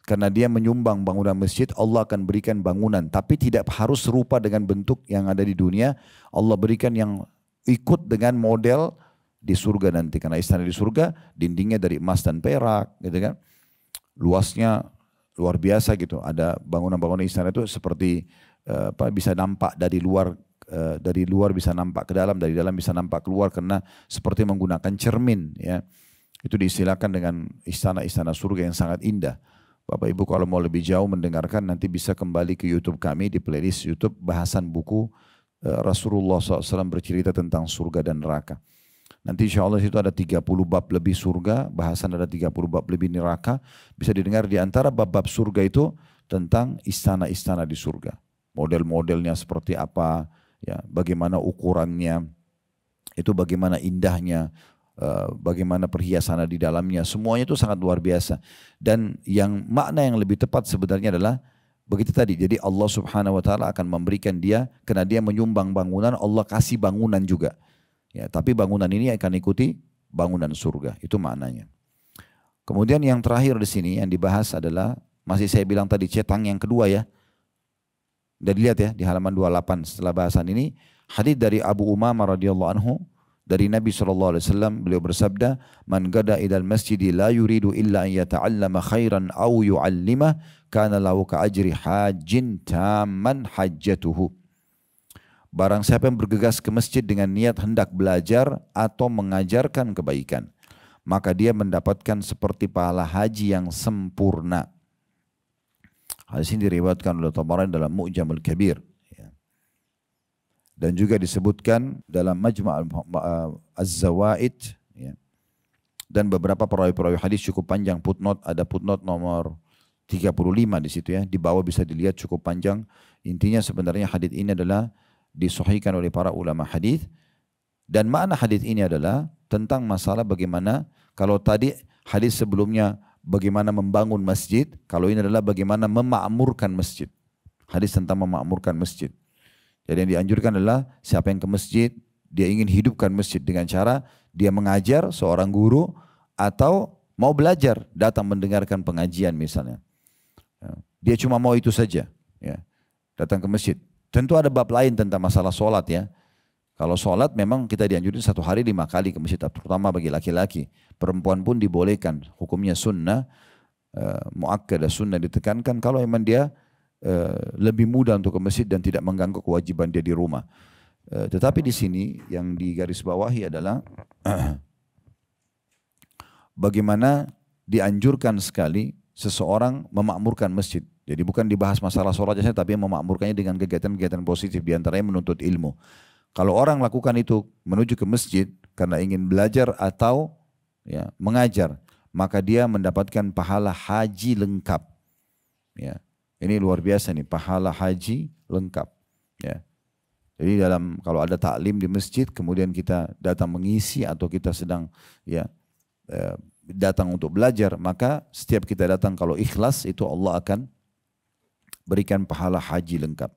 Karena dia menyumbang bangunan masjid, Allah akan berikan bangunan. Tapi tidak harus serupa dengan bentuk yang ada di dunia. Allah berikan yang ikut dengan model di surga nanti. Karena istana di surga, dindingnya dari emas dan perak. Gitu kan. Luasnya luar biasa gitu. Ada bangunan-bangunan istana itu seperti bisa nampak dari luar bisa nampak ke dalam, dari dalam bisa nampak keluar. Karena seperti menggunakan cermin. Ya. Itu diistilahkan dengan istana-istana surga yang sangat indah. Bapak Ibu kalau mau lebih jauh mendengarkan nanti bisa kembali ke YouTube kami di playlist YouTube bahasan buku Rasulullah SAW bercerita tentang surga dan neraka. Nanti insya Allah itu ada 30 bab lebih surga, bahasan ada 30 bab lebih neraka. Bisa didengar di antara bab-bab surga itu tentang istana-istana di surga. Model-modelnya seperti apa, ya, bagaimana ukurannya, itu bagaimana indahnya. Bagaimana perhiasan di dalamnya, semuanya itu sangat luar biasa. Dan yang makna yang lebih tepat sebenarnya adalah begitu tadi. Jadi Allah Subhanahu Wa Taala akan memberikan dia, karena dia menyumbang bangunan, Allah kasih bangunan juga. Ya, tapi bangunan ini akan ikuti bangunan surga. Itu maknanya. Kemudian yang terakhir di sini yang dibahas adalah masih saya bilang tadi cetang yang kedua ya. Dan dilihat ya di halaman 28 setelah bahasan ini hadis dari Abu Umamah radhiyallahu anhu. Dari Nabi SAW beliau bersabda, "Man gada ilal masjidi la yuridu illa an yata'allama khairan aw yu'allimah kana lahu ka ajri hajjin tamman hajjatuhu." Barang siapa yang bergegas ke masjid dengan niat hendak belajar atau mengajarkan kebaikan, maka dia mendapatkan seperti pahala haji yang sempurna. Hadis ini diriwayatkan oleh Tabarani dalam Mu'jamul Kabir. Dan juga disebutkan dalam Majma' Az-Zawaid, ya. Dan beberapa perawi-perawi hadis cukup panjang, footnote, ada footnote nomor 35 di situ ya, di bawah bisa dilihat cukup panjang. Intinya sebenarnya hadis ini adalah disahihkan oleh para ulama hadis, dan makna hadis ini adalah tentang masalah bagaimana, kalau tadi hadis sebelumnya bagaimana membangun masjid, kalau ini adalah bagaimana memakmurkan masjid. Hadis tentang memakmurkan masjid. Jadi yang dianjurkan adalah siapa yang ke masjid, dia ingin hidupkan masjid dengan cara dia mengajar seorang guru atau mau belajar, datang mendengarkan pengajian misalnya. Dia cuma mau itu saja, ya, datang ke masjid. Tentu ada bab lain tentang masalah sholat ya. Kalau sholat memang kita dianjurin 1 hari 5 kali ke masjid, terutama bagi laki-laki. Perempuan pun dibolehkan, hukumnya sunnah, muakkadah sunnah ditekankan kalau memang dia lebih mudah untuk ke masjid dan tidak mengganggu kewajiban dia di rumah. Tetapi di sini yang digarisbawahi adalah bagaimana dianjurkan sekali seseorang memakmurkan masjid. Jadi bukan dibahas masalah sholat saja, tapi memakmurkannya dengan kegiatan-kegiatan positif, diantaranya menuntut ilmu. Kalau orang lakukan itu menuju ke masjid karena ingin belajar atau ya, mengajar, maka dia mendapatkan pahala haji lengkap. Ya, ini luar biasa nih, pahala haji lengkap. Ya. Jadi kalau ada taklim di masjid, kemudian kita datang mengisi atau kita sedang ya datang untuk belajar, maka setiap kita datang kalau ikhlas itu Allah akan berikan pahala haji lengkap.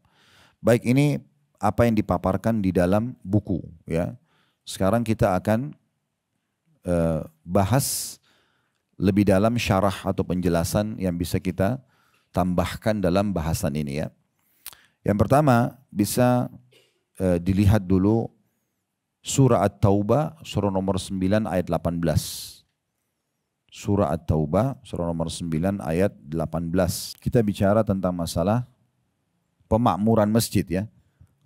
Baik, ini apa yang dipaparkan di dalam buku ya. Sekarang kita akan bahas lebih dalam syarah atau penjelasan yang bisa kita tambahkan dalam bahasan ini ya. Yang pertama bisa dilihat dulu surah At-Taubah surah nomor 9 ayat 18. Surah At-Taubah, surah nomor 9 ayat 18. Kita bicara tentang masalah pemakmuran masjid ya.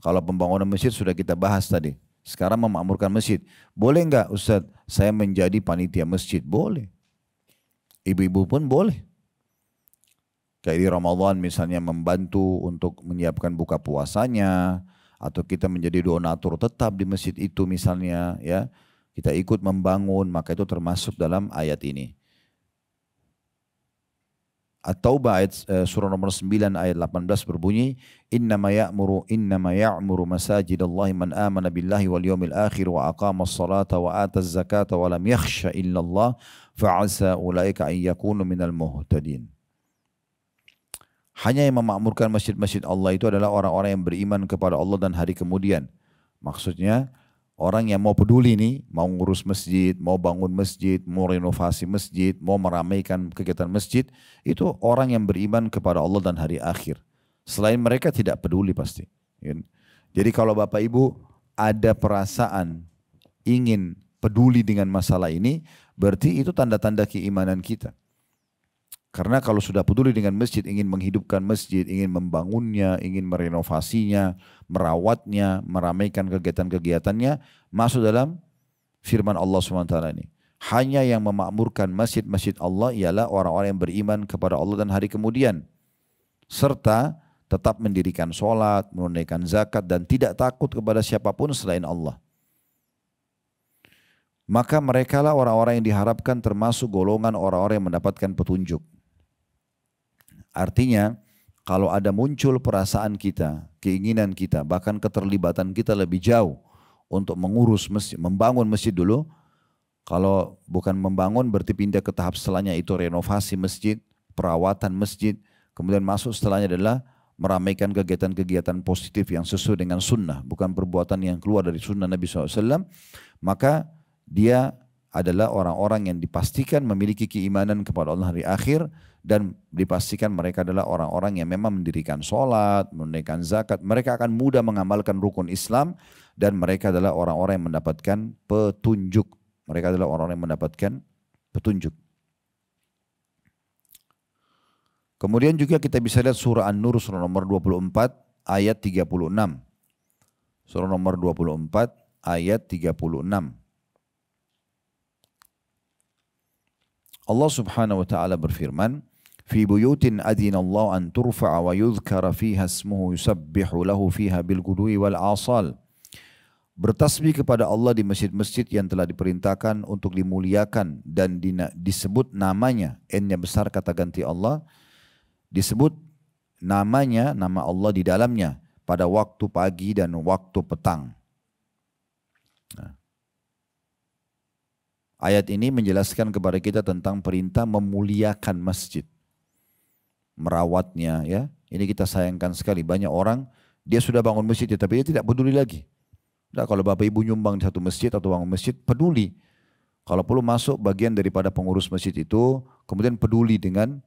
Kalau pembangunan masjid sudah kita bahas tadi. Sekarang memakmurkan masjid. Boleh enggak Ustaz saya menjadi panitia masjid? Boleh. Ibu-ibu pun boleh. Kayak di Ramadan misalnya membantu untuk menyiapkan buka puasanya. Atau kita menjadi donatur tetap di masjid itu misalnya ya. Kita ikut membangun, maka itu termasuk dalam ayat ini. At-Taubah ayat surah nomor 9 ayat 18 berbunyi, innama ya'muru masajidallahi man amana billahi wal yawmil akhir wa aqama as-salata wa ata az-zakata wa lam yakhsha illallah fa'asa ulaika an yakunu minal muhtadin. Hanya yang memakmurkan masjid-masjid Allah itu adalah orang-orang yang beriman kepada Allah dan hari kemudian. Maksudnya orang yang mau peduli nih, mau ngurus masjid, mau bangun masjid, mau renovasi masjid, mau meramaikan kegiatan masjid, itu orang yang beriman kepada Allah dan hari akhir. Selain mereka tidak peduli pasti. Jadi kalau Bapak Ibu ada perasaan ingin peduli dengan masalah ini, berarti itu tanda-tanda keimanan kita. Karena kalau sudah peduli dengan masjid, ingin menghidupkan masjid, ingin membangunnya, ingin merenovasinya, merawatnya, meramaikan kegiatan-kegiatannya, masuk dalam firman Allah SWT ini. Hanya yang memakmurkan masjid-masjid Allah ialah orang-orang yang beriman kepada Allah dan hari kemudian. Serta tetap mendirikan sholat, menunaikan zakat, dan tidak takut kepada siapapun selain Allah. Maka merekalah orang-orang yang diharapkan termasuk golongan orang-orang yang mendapatkan petunjuk. Artinya, kalau ada muncul perasaan kita, keinginan kita, bahkan keterlibatan kita lebih jauh untuk mengurus masjid, membangun masjid dulu. Kalau bukan membangun berarti pindah ke tahap setelahnya, itu renovasi masjid, perawatan masjid. Kemudian masuk setelahnya adalah meramaikan kegiatan-kegiatan positif yang sesuai dengan sunnah, bukan perbuatan yang keluar dari sunnah Nabi SAW. Maka dia adalah orang-orang yang dipastikan memiliki keimanan kepada Allah hari akhir, dan dipastikan mereka adalah orang-orang yang memang mendirikan sholat, menunaikan zakat. Mereka akan mudah mengamalkan rukun Islam, dan mereka adalah orang-orang yang mendapatkan petunjuk. Mereka adalah orang-orang yang mendapatkan petunjuk. Kemudian juga kita bisa lihat surah An-Nur surah nomor 24 ayat 36. Surah nomor 24 ayat 36. Allah Subhanahu wa taala berfirman, "Fi buyutin adina Allah an turfa'a wa yudhkara fiha ismuhu yusabbihu lahu fiha bil ghudwi wal asal." Bertasbih kepada Allah di masjid-masjid yang telah diperintahkan untuk dimuliakan dan disebut namanya. N-nya besar kata ganti Allah. Disebut namanya, nama Allah di dalamnya pada waktu pagi dan waktu petang. Nah. Ayat ini menjelaskan kepada kita tentang perintah memuliakan masjid. Merawatnya ya. Ini kita sayangkan sekali. Banyak orang dia sudah bangun masjid ya, tapi dia tidak peduli lagi. Nah, kalau Bapak Ibu nyumbang di satu masjid atau bangun masjid, peduli. Kalau perlu masuk bagian daripada pengurus masjid itu, kemudian peduli dengan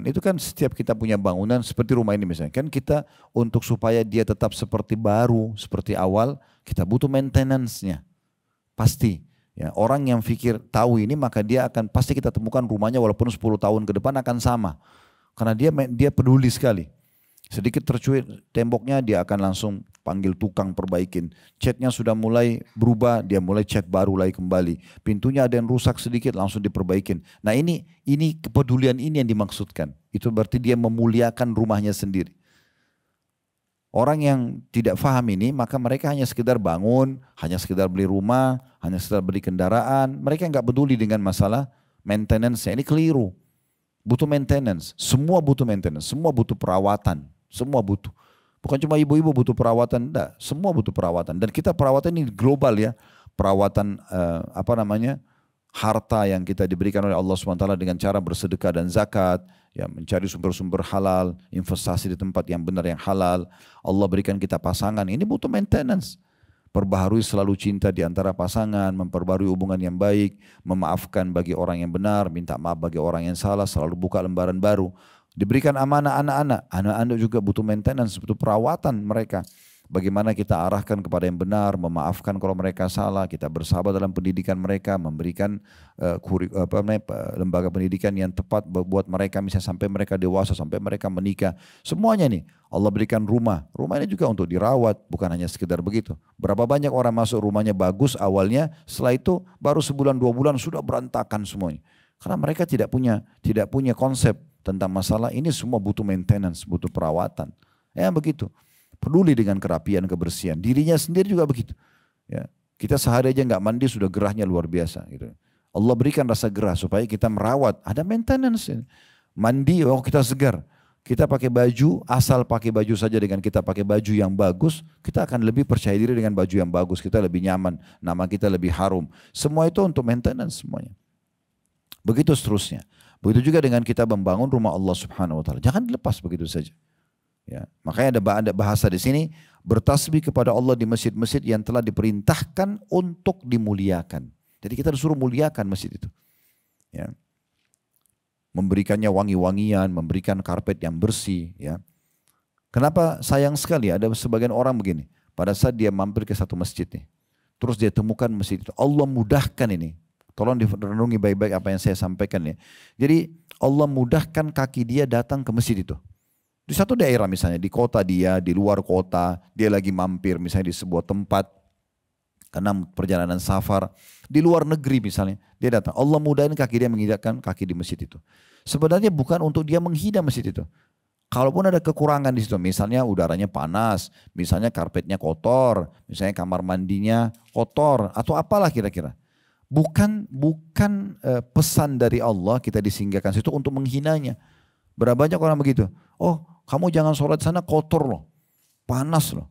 itu kan setiap kita punya bangunan seperti rumah ini misalnya. Kan kita untuk supaya dia tetap seperti baru, seperti awal, kita butuh maintenance-nya. Pasti. Ya, orang yang pikir tahu ini maka dia akan pasti kita temukan rumahnya walaupun 10 tahun ke depan akan sama. Karena dia peduli sekali. Sedikit tercuit temboknya dia akan langsung panggil tukang perbaikin. Catnya sudah mulai berubah, dia mulai cat baru lagi kembali. Pintunya ada yang rusak sedikit, langsung diperbaikin. Nah ini kepedulian ini yang dimaksudkan. Itu berarti dia memuliakan rumahnya sendiri. Orang yang tidak faham ini, maka mereka hanya sekedar bangun, hanya sekedar beli rumah, hanya sekedar beli kendaraan. Mereka nggak peduli dengan masalah maintenance-nya. Ini keliru. Butuh maintenance, semua butuh maintenance, semua butuh perawatan, semua butuh. Bukan cuma ibu-ibu butuh perawatan, enggak, semua butuh perawatan. Dan kita perawatan ini global ya, perawatan harta yang kita diberikan oleh Allah SWT dengan cara bersedekah dan zakat, ya mencari sumber-sumber halal, investasi di tempat yang benar yang halal. Allah berikan kita pasangan, ini butuh maintenance. Perbaharui selalu cinta di antara pasangan, memperbarui hubungan yang baik, memaafkan bagi orang yang benar, minta maaf bagi orang yang salah, selalu buka lembaran baru. Diberikan amanah anak-anak juga butuh maintenance, butuh perawatan mereka. Bagaimana kita arahkan kepada yang benar, memaafkan kalau mereka salah, kita bersahabat dalam pendidikan mereka, memberikan lembaga pendidikan yang tepat buat mereka, misalnya sampai mereka dewasa, sampai mereka menikah. Semuanya nih, Allah berikan rumah. Rumah ini juga untuk dirawat, bukan hanya sekedar begitu. Berapa banyak orang masuk rumahnya bagus awalnya, setelah itu baru sebulan 2 bulan sudah berantakan semuanya. Karena mereka tidak punya konsep tentang masalah ini, semua butuh maintenance, butuh perawatan. Ya begitu. Peduli dengan kerapian, kebersihan. Dirinya sendiri juga begitu. Ya, kita sehari aja nggak mandi sudah gerahnya luar biasa. Gitu. Allah berikan rasa gerah supaya kita merawat. Ada maintenance. Mandi, kita segar. Kita pakai baju, asal pakai baju saja dengan kita pakai baju yang bagus, kita akan lebih percaya diri dengan baju yang bagus. Kita lebih nyaman, nama kita lebih harum. Semua itu untuk maintenance semuanya. Begitu seterusnya. Begitu juga dengan kita membangun rumah Allah Subhanahu Wa Taala. Jangan dilepas begitu saja. Ya, makanya ada bahasa di sini, bertasbih kepada Allah di masjid-masjid yang telah diperintahkan untuk dimuliakan. Jadi kita disuruh muliakan masjid itu. Ya. Memberikannya wangi-wangian, memberikan karpet yang bersih. Ya. Kenapa sayang sekali ada sebagian orang begini, pada saat dia mampir ke satu masjid nih, terus dia temukan masjid itu, Allah mudahkan ini. Tolong direnungi baik-baik apa yang saya sampaikan ya. Jadi Allah mudahkan kaki dia datang ke masjid itu. Di satu daerah misalnya, di kota dia, di luar kota, dia lagi mampir misalnya di sebuah tempat, karena perjalanan safar, di luar negeri misalnya, dia datang. Allah mudahin kaki dia menginjakkan kaki di masjid itu. Sebenarnya bukan untuk dia menghina masjid itu. Kalaupun ada kekurangan di situ, misalnya udaranya panas, misalnya karpetnya kotor, misalnya kamar mandinya kotor, atau apalah kira-kira. Bukan pesan dari Allah kita disinggahkan situ untuk menghinanya. Berapa banyak orang begitu? Oh, kamu jangan sholat sana kotor loh, panas loh,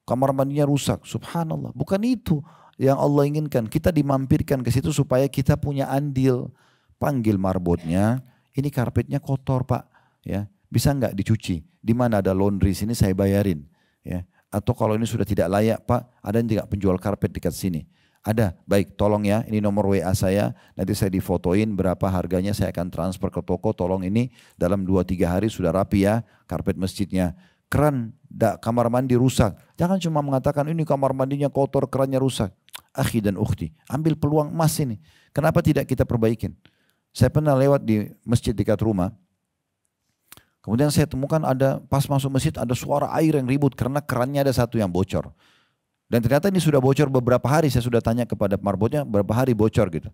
kamar mandinya rusak. Subhanallah, bukan itu yang Allah inginkan. Kita dimampirkan ke situ supaya kita punya andil. Panggil marbotnya, ini karpetnya kotor pak, ya bisa nggak dicuci? Di mana ada laundry sini saya bayarin, ya. Atau kalau ini sudah tidak layak pak, ada yang tidak penjual karpet dekat sini? Ada, baik tolong ya, ini nomor WA saya, nanti saya difotoin berapa harganya, saya akan transfer ke toko, tolong ini dalam 2-3 hari sudah rapi ya karpet masjidnya. Keran, kamar mandi rusak, jangan cuma mengatakan ini kamar mandinya kotor, kerannya rusak. Akhi dan ukhti, ambil peluang emas ini, kenapa tidak kita perbaikin? Saya pernah lewat di masjid dekat rumah, kemudian saya temukan ada, pas masuk masjid ada suara air yang ribut karena kerannya ada satu yang bocor. Dan ternyata ini sudah bocor beberapa hari, saya sudah tanya kepada marbotnya berapa hari bocor gitu.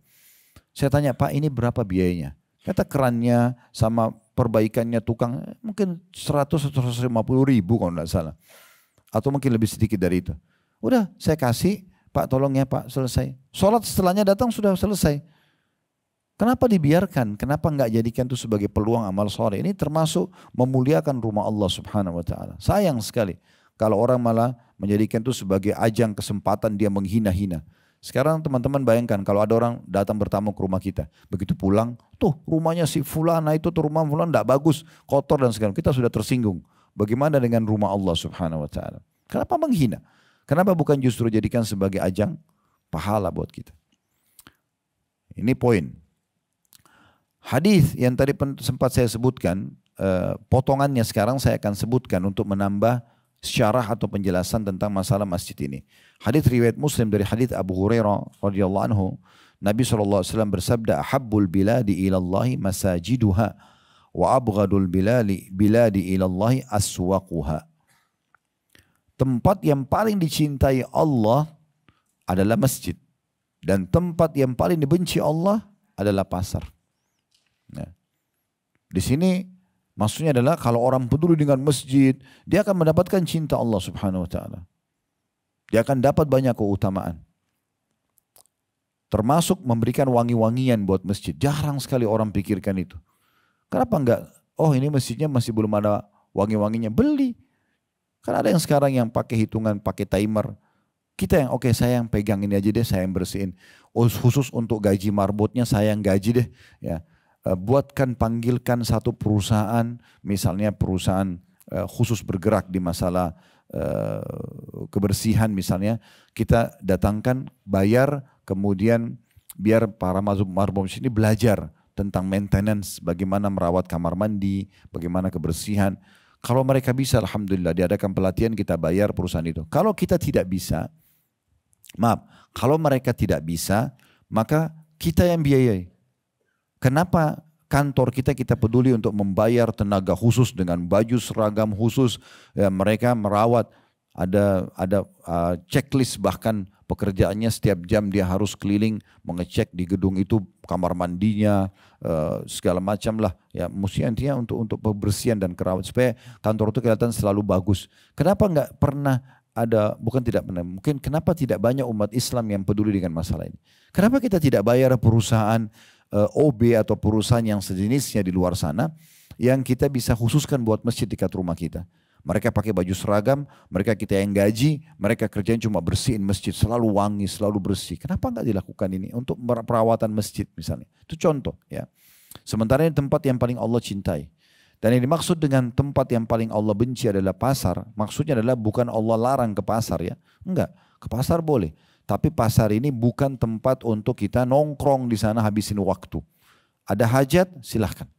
Saya tanya, Pak ini berapa biayanya? Kata kerannya sama perbaikannya tukang mungkin 100 atau 150 ribu kalau tidak salah. Atau mungkin lebih sedikit dari itu. Udah saya kasih, Pak tolong ya Pak selesai. Sholat setelahnya datang sudah selesai. Kenapa dibiarkan? Kenapa enggak jadikan itu sebagai peluang amal soleh? Ini termasuk memuliakan rumah Allah Subhanahu Wa Taala. Sayang sekali kalau orang malah menjadikan itu sebagai ajang kesempatan dia menghina-hina. Sekarang teman-teman bayangkan kalau ada orang datang bertamu ke rumah kita. Begitu pulang, tuh rumahnya si fulana itu tuh rumah fulana tidak bagus, kotor dan segala. Kita sudah tersinggung. Bagaimana dengan rumah Allah Subhanahu Wa Taala? Kenapa menghina? Kenapa bukan justru jadikan sebagai ajang pahala buat kita? Ini poin. Hadis yang tadi sempat saya sebutkan, potongannya sekarang saya akan sebutkan untuk menambah syarah atau penjelasan tentang masalah masjid ini. Hadis riwayat Muslim dari hadis Abu Hurairah radhiyallahu anhu, Nabi SAW bersabda, "Ahabbul biladi ilallahi masajiduha wa abghadul biladi ilallahi aswaquha." tempat yang paling dicintai Allah adalah masjid. Dan tempat yang paling dibenci Allah adalah pasar. Ya. Di sini maksudnya adalah kalau orang peduli dengan masjid, dia akan mendapatkan cinta Allah Subhanahu wa taala. Dia akan dapat banyak keutamaan. Termasuk memberikan wangi-wangian buat masjid. Jarang sekali orang pikirkan itu. Kenapa enggak? Oh, ini masjidnya masih belum ada wangi-wanginya. Beli. Kan ada yang sekarang yang pakai hitungan, pakai timer. Kita yang oke, saya yang pegang ini aja deh, saya yang bersihin. Oh, khusus untuk gaji marbotnya saya yang gaji deh. Ya, panggilkan satu perusahaan, misalnya perusahaan khusus bergerak di masalah kebersihan misalnya, kita datangkan, bayar, kemudian biar para marbot ini belajar tentang maintenance, bagaimana merawat kamar mandi, bagaimana kebersihan. Kalau mereka bisa, alhamdulillah, diadakan pelatihan, kita bayar perusahaan itu. Kalau kita tidak bisa, kalau mereka tidak bisa, maka kita yang biayai. Kenapa kantor kita peduli untuk membayar tenaga khusus dengan baju seragam khusus, ya, mereka merawat, ada checklist, bahkan pekerjaannya setiap jam dia harus keliling mengecek di gedung itu kamar mandinya, segala macam lah, ya, mesti intinya untuk pembersihan dan kerawat supaya kantor itu kelihatan selalu bagus. Kenapa nggak pernah ada, bukan tidak pernah, mungkin kenapa tidak banyak umat Islam yang peduli dengan masalah ini? Kenapa kita tidak bayar perusahaan OB atau perusahaan yang sejenisnya di luar sana yang kita bisa khususkan buat masjid dekat rumah kita? Mereka pakai baju seragam, mereka kita yang gaji, mereka kerjanya cuma bersihin masjid, selalu wangi, selalu bersih. Kenapa nggak dilakukan ini untuk perawatan masjid misalnya? Itu contoh, ya. Sementara ini tempat yang paling Allah cintai. Dan yang dimaksud dengan tempat yang paling Allah benci adalah pasar. Maksudnya adalah bukan Allah larang ke pasar, ya. Enggak, ke pasar boleh. Tapi pasar ini bukan tempat untuk kita nongkrong di sana habisin waktu. Ada hajat, silahkan.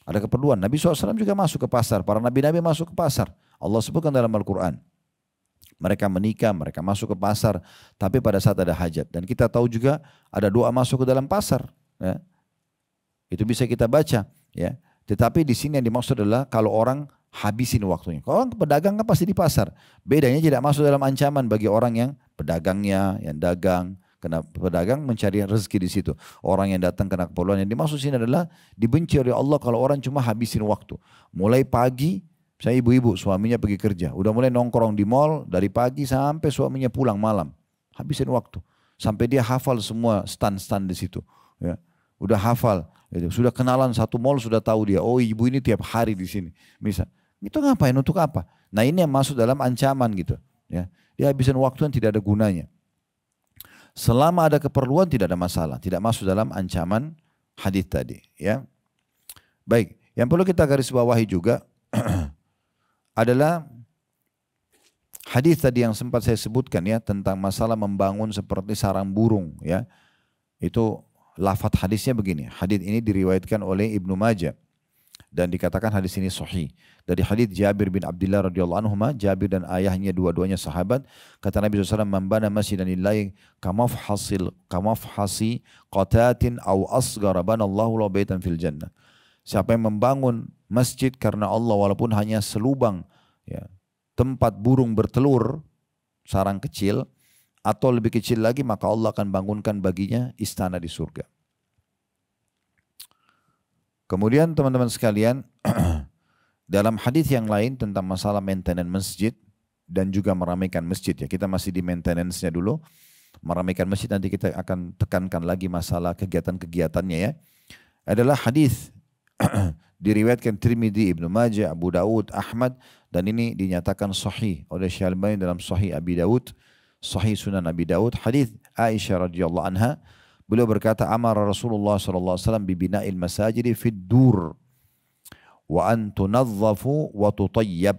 Ada keperluan. Nabi SAW juga masuk ke pasar. Para nabi-nabi masuk ke pasar. Allah sebutkan dalam Al-Quran. Mereka menikah, mereka masuk ke pasar. Tapi pada saat ada hajat. Dan kita tahu juga ada doa masuk ke dalam pasar. Ya. Itu bisa kita baca. Ya. Tetapi di sini yang dimaksud adalah kalau orang habisin waktunya. Kalau orang pedagang kan pasti di pasar. Bedanya tidak masuk dalam ancaman bagi orang yang pedagangnya, yang dagang. Karena pedagang mencari rezeki di situ. Orang yang datang kena keperluan. Yang dimaksud sini adalah dibenci oleh Allah kalau orang cuma habisin waktu. Mulai pagi, saya ibu-ibu suaminya pergi kerja. Udah mulai nongkrong di mall dari pagi sampai suaminya pulang malam. Habisin waktu. Sampai dia hafal semua stand-stand di situ. Ya. Udah hafal. Sudah kenalan satu mall, sudah tahu dia. Oh, ibu ini tiap hari di sini. Misal. Itu ngapain? Untuk apa? Nah, ini yang masuk dalam ancaman gitu. Ya. Dia habisin waktu yang tidak ada gunanya. Selama ada keperluan tidak ada masalah, tidak masuk dalam ancaman hadis tadi, ya. Baik, yang perlu kita garis bawahi juga adalah hadis tadi yang sempat saya sebutkan, ya, tentang masalah membangun seperti sarang burung, ya. Itu lafadz hadisnya begini. Hadis ini diriwayatkan oleh Ibnu Majah dan dikatakan hadis ini sahih. Dari hadis Jabir bin Abdullah radhiyallahu anhu, Jabir dan ayahnya dua-duanya sahabat, kata Nabi SAW, "Man masjidan lillahi kamafhasi qatatin aw asghara banallahu lahu baitan fil jannah." Siapa yang membangun masjid karena Allah walaupun hanya selubang, ya, tempat burung bertelur, sarang kecil atau lebih kecil lagi, maka Allah akan bangunkan baginya istana di surga. Kemudian teman-teman sekalian, dalam hadis yang lain tentang masalah maintenance masjid dan juga meramaikan masjid, ya, kita masih di maintenance-nya dulu. Meramaikan masjid nanti kita akan tekankan lagi masalah kegiatan-kegiatannya, ya. Adalah hadis diriwayatkan Tirmidzi, Ibnu Majah, Abu Daud, Ahmad, dan ini dinyatakan sahih oleh Syekh Al-Albani dalam Sahih Abi Daud, Sahih Sunan Abi Daud. Hadis Aisyah radhiyallahu anha, beliau berkata, amara Rasulullah sallallahu alaihi wasallam bi bina'il masajidi fid dur wa an tunadzafu wa tutayyab.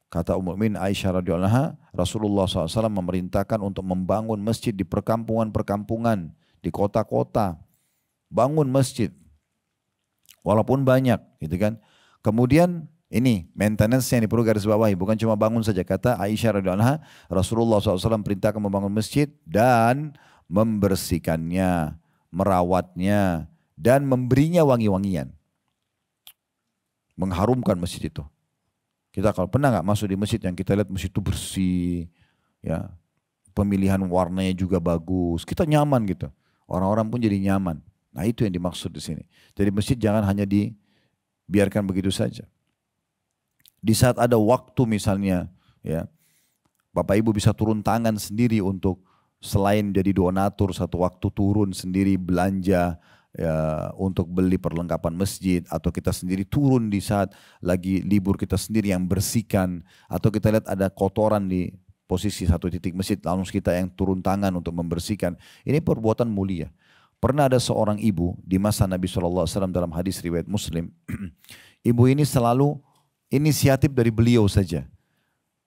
Kata Ummul Mukminin Aisyah radhiyallahu anha, Rasulullah SAW memerintahkan untuk membangun masjid di perkampungan-perkampungan, di kota-kota. Bangun masjid, walaupun banyak, gitu kan. Kemudian ini maintenance yang perlu garis bawahi, bukan cuma bangun saja. Kata Aisyah radhiyallahu anha, Rasulullah SAW perintahkan membangun masjid dan membersihkannya, merawatnya, dan memberinya wangi-wangian. Mengharumkan masjid itu. Kita kalau pernah nggak masuk di masjid yang kita lihat masjid itu bersih, ya, pemilihan warnanya juga bagus, kita nyaman gitu. Orang-orang pun jadi nyaman. Nah itu yang dimaksud di sini. Jadi masjid jangan hanya dibiarkan begitu saja. Di saat ada waktu misalnya, ya, Bapak Ibu bisa turun tangan sendiri untuk selain jadi donatur satu waktu turun sendiri belanja, ya, untuk beli perlengkapan masjid, atau kita sendiri turun di saat lagi libur kita sendiri yang bersihkan, atau kita lihat ada kotoran di posisi satu titik masjid langsung kita yang turun tangan untuk membersihkan. Ini perbuatan mulia. Pernah ada seorang ibu di masa Nabi SAW dalam hadis riwayat Muslim. Ibu ini selalu inisiatif dari beliau saja.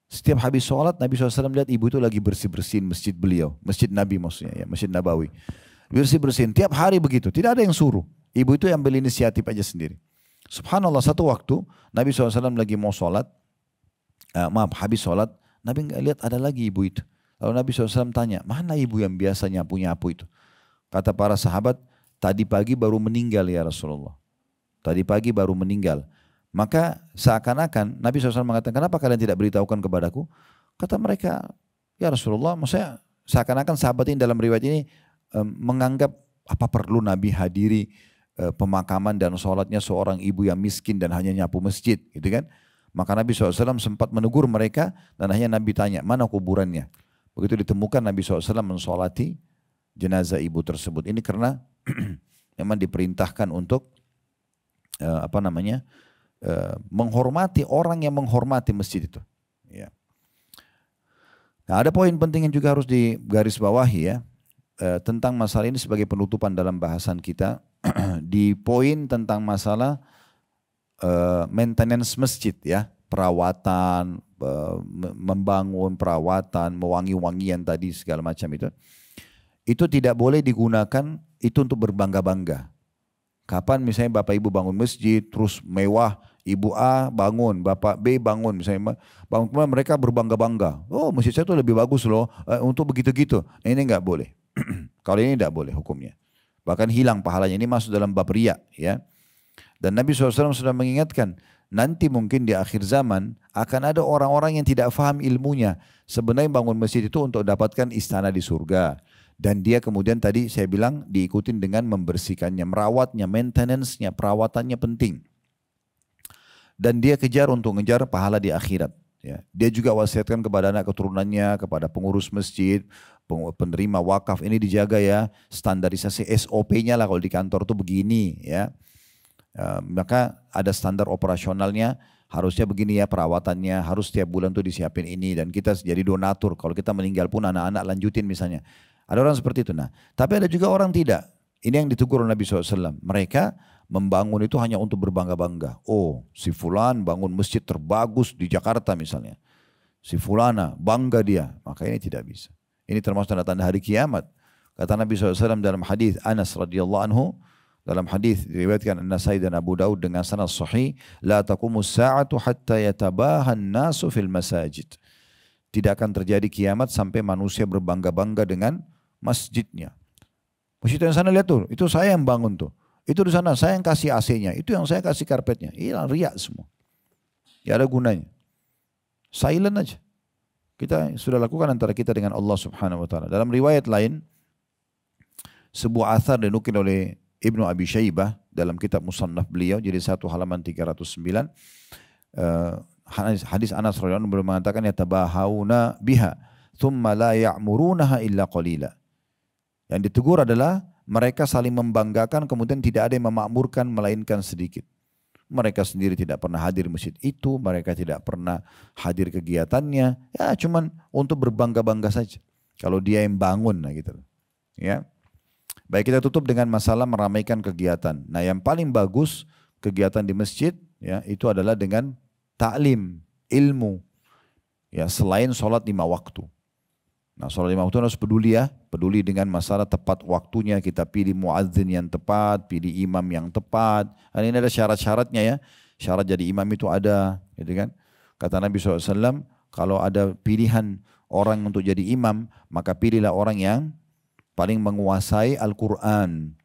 Setiap habis sholat Nabi SAW lihat ibu itu lagi bersih-bersihin masjid beliau. Masjid Nabi maksudnya, ya, Masjid Nabawi. Bersih-bersihin, tiap hari begitu, tidak ada yang suruh. Ibu itu yang ambil inisiatif aja sendiri. Subhanallah, satu waktu Nabi SAW lagi mau sholat, habis sholat, Nabi nggak lihat ada lagi ibu itu. Lalu Nabi SAW tanya, mana ibu yang biasa nyapu-nyapu itu? Kata para sahabat, tadi pagi baru meninggal ya Rasulullah. Tadi pagi baru meninggal. Maka seakan-akan Nabi SAW mengatakan, kenapa kalian tidak beritahukan kepadaku? Kata mereka, ya Rasulullah, maksudnya seakan-akan sahabat ini dalam riwayat ini menganggap apa perlu Nabi hadiri pemakaman dan sholatnya seorang ibu yang miskin dan hanya nyapu masjid, gitu kan? Maka Nabi SAW sempat menegur mereka dan akhirnya Nabi tanya, mana kuburannya? Begitu ditemukan Nabi SAW mensolati jenazah ibu tersebut. Ini karena memang diperintahkan untuk menghormati orang yang menghormati masjid itu. Ya. Nah, ada poin penting yang juga harus digarisbawahi ya. Tentang masalah ini sebagai penutupan dalam bahasan kita di poin tentang masalah maintenance masjid ya, perawatan, membangun perawatan, mewangi-wangian tadi segala macam itu tidak boleh digunakan itu untuk berbangga-bangga. Kapan misalnya Bapak Ibu bangun masjid terus mewah, Ibu A bangun, Bapak B bangun, misalnya bangun mereka berbangga-bangga. Oh masjid saya tuh lebih bagus loh untuk begitu-gitu. Nah, ini nggak boleh. Kalau ini tidak boleh hukumnya. Bahkan hilang pahalanya. Ini masuk dalam bab riya, ya. Dan Nabi SAW sudah mengingatkan, nanti mungkin di akhir zaman akan ada orang-orang yang tidak faham ilmunya. Sebenarnya bangun masjid itu untuk dapatkan istana di surga. Dan dia kemudian tadi saya bilang diikutin dengan membersihkannya, merawatnya, maintenance-nya, perawatannya penting. Dan dia kejar untuk ngejar pahala di akhirat. Ya. Dia juga wasiatkan kepada anak keturunannya, kepada pengurus masjid, penerima wakaf, ini dijaga ya, standarisasi SOP-nya lah kalau di kantor tuh begini ya. Maka ada standar operasionalnya, harusnya begini ya perawatannya, harus setiap bulan tuh disiapin ini, dan kita jadi donatur, kalau kita meninggal pun anak-anak lanjutin misalnya. Ada orang seperti itu. Nah, tapi ada juga orang tidak. Ini yang ditegur oleh Nabi SAW. Mereka membangun itu hanya untuk berbangga-bangga. Oh, si Fulan bangun masjid terbagus di Jakarta misalnya. Si Fulana bangga dia. Maka ini tidak bisa. Ini termasuk tanda-tanda hari kiamat. Kata Nabi SAW dalam hadis Anas radhiyallahu anhu, dalam hadis diriwayatkan An-Nasai dan Abu Daud dengan sanad sahih, la taqumus sa'atu hatta yatabahan nasu fil masajid. Tidak akan terjadi kiamat sampai manusia berbangga-bangga dengan masjidnya. Masjid yang sana lihat tuh, itu saya yang bangun tuh. Itu di sana saya yang kasih AC-nya, itu yang saya kasih karpetnya. Hilang riak semua. Ya ada gunanya. Silent aja. Kita sudah lakukan antara kita dengan Allah Subhanahu wa taala. Dalam riwayat lain, sebuah athar dinukil oleh Ibnu Abi Syaibah dalam kitab Musannaf beliau, jadi 1 halaman 309. Hadis Anas radhiyallahu anhu mengatakan yatabahawuna biha thumma la ya'murunaha illa qalila. Yang ditegur adalah mereka saling membanggakan kemudian tidak ada yang memakmurkan melainkan sedikit. Mereka sendiri tidak pernah hadir masjid itu, mereka tidak pernah hadir kegiatannya, ya cuman untuk berbangga-bangga saja. Kalau dia yang bangun, nah gitu. Ya. Baik, kita tutup dengan masalah meramaikan kegiatan. Nah, yang paling bagus kegiatan di masjid ya itu adalah dengan taklim, ilmu. Ya, selain sholat 5 waktu. Nah, sholat 5 waktu harus peduli ya, peduli dengan masalah tepat waktunya, kita pilih muadzin yang tepat, pilih imam yang tepat. Dan ini ada syarat-syaratnya ya, syarat jadi imam itu ada, gitu kan. Kata Nabi SAW, kalau ada pilihan orang untuk jadi imam, maka pilihlah orang yang paling menguasai Al-Quran.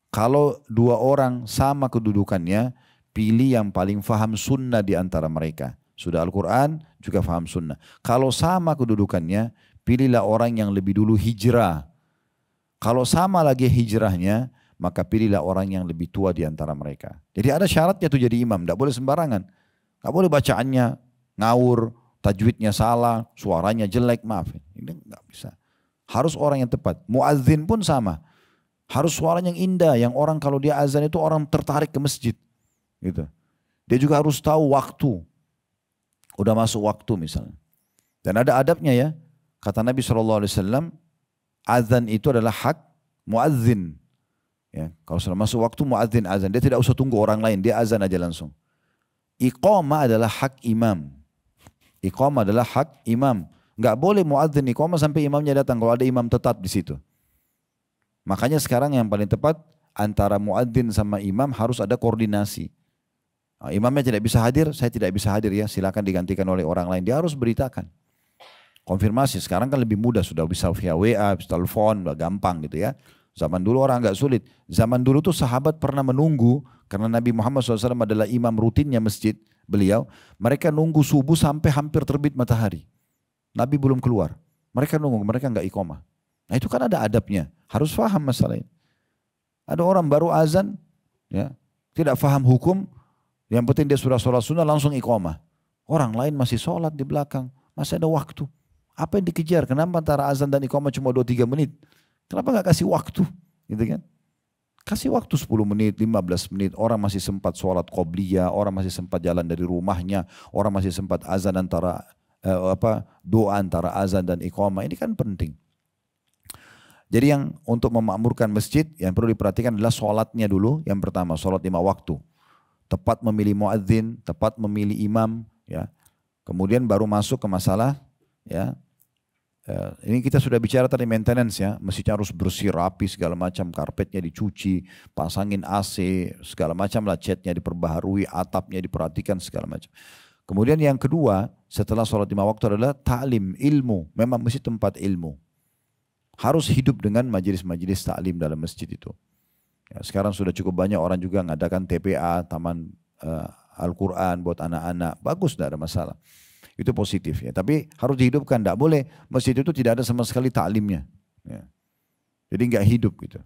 Kalau 2 orang sama kedudukannya, pilih yang paling faham sunnah di antara mereka. Sudah Al-Quran, juga faham sunnah. Kalau sama kedudukannya, pilihlah orang yang lebih dulu hijrah. Kalau sama lagi hijrahnya, maka pilihlah orang yang lebih tua di antara mereka. Jadi ada syaratnya tuh jadi imam, tidak boleh sembarangan. Tidak boleh bacaannya ngawur, tajwidnya salah, suaranya jelek, maaf. Ini nggak bisa. Harus orang yang tepat. Muadzin pun sama. Harus suaranya yang indah, yang orang kalau dia azan itu orang tertarik ke masjid. Gitu. Dia juga harus tahu waktu. Udah masuk waktu misalnya. Dan ada adabnya ya. Kata Nabi SAW, azan itu adalah hak muadzin. Ya, kalau sudah masuk waktu muadzin azan, dia tidak usah tunggu orang lain, dia azan aja langsung. Iqamah adalah hak imam. Iqamah adalah hak imam. Enggak boleh muadzin iqamah sampai imamnya datang kalau ada imam tetap di situ. Makanya sekarang yang paling tepat antara muadzin sama imam harus ada koordinasi. Nah, imamnya tidak bisa hadir, saya tidak bisa hadir ya, silakan digantikan oleh orang lain. Dia harus beritakan. Konfirmasi sekarang kan lebih mudah, sudah bisa via WA, bisa telepon, udah gampang gitu ya. Zaman dulu orang agak sulit. Zaman dulu tuh sahabat pernah menunggu karena Nabi Muhammad SAW adalah imam rutinnya masjid beliau. Mereka nunggu subuh sampai hampir terbit matahari. Nabi belum keluar. Mereka nunggu, mereka nggak iqamah. Nah itu kan ada adabnya. Harus paham masalah ini. Ada orang baru azan, ya, tidak paham hukum. Yang penting dia sudah sholat sunnah langsung iqamah. Orang lain masih sholat di belakang, masih ada waktu. Apa yang dikejar? Kenapa antara azan dan iqamah cuma 2-3 menit? Kenapa nggak kasih waktu? Gitu kan? Kasih waktu 10 menit, 15 menit. Orang masih sempat sholat qobliyah, orang masih sempat jalan dari rumahnya, orang masih sempat azan antara doa antara azan dan iqamah. Ini kan penting. Jadi yang untuk memakmurkan masjid yang perlu diperhatikan adalah sholatnya dulu. Yang pertama, sholat 5 waktu. Tepat memilih muadzin, tepat memilih imam, ya. Kemudian baru masuk ke masalah, ya. Ini kita sudah bicara tadi maintenance ya, masjidnya harus bersih rapi segala macam, karpetnya dicuci, pasangin AC, segala macam lah, catnya diperbaharui, atapnya diperhatikan segala macam. Kemudian yang kedua, setelah sholat 5 waktu adalah ta'lim, ilmu. Memang masjid tempat ilmu. Harus hidup dengan majelis-majelis ta'lim dalam masjid itu. Ya, sekarang sudah cukup banyak orang juga mengadakan TPA, taman Al-Quran buat anak-anak. Bagus, tidak ada masalah. Itu positif ya. Tapi harus dihidupkan. Tidak boleh masjid itu tidak ada sama sekali ta'limnya. Ya. Jadi nggak hidup gitu.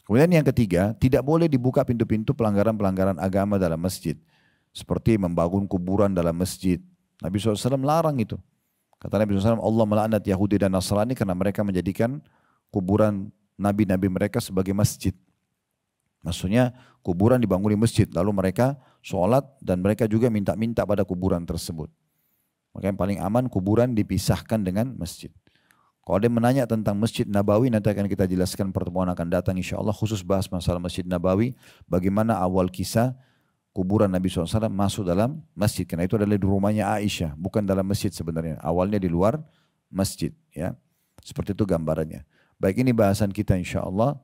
Kemudian yang ketiga, tidak boleh dibuka pintu-pintu pelanggaran-pelanggaran agama dalam masjid. Seperti membangun kuburan dalam masjid. Nabi SAW larang itu. Kata Nabi SAW, Allah melaknat Yahudi dan Nasrani karena mereka menjadikan kuburan nabi-nabi mereka sebagai masjid. Maksudnya kuburan dibangun di masjid. Lalu mereka sholat dan mereka juga minta-minta pada kuburan tersebut. Maka yang paling aman kuburan dipisahkan dengan masjid. Kalau ada yang menanya tentang Masjid Nabawi, nanti akan kita jelaskan pertemuan akan datang insya Allah khusus bahas masalah Masjid Nabawi. Bagaimana awal kisah kuburan Nabi SAW masuk dalam masjid. Karena itu adalah di rumahnya Aisyah, bukan dalam masjid sebenarnya. Awalnya di luar masjid. Ya, seperti itu gambarannya. Baik, ini bahasan kita insya Allah.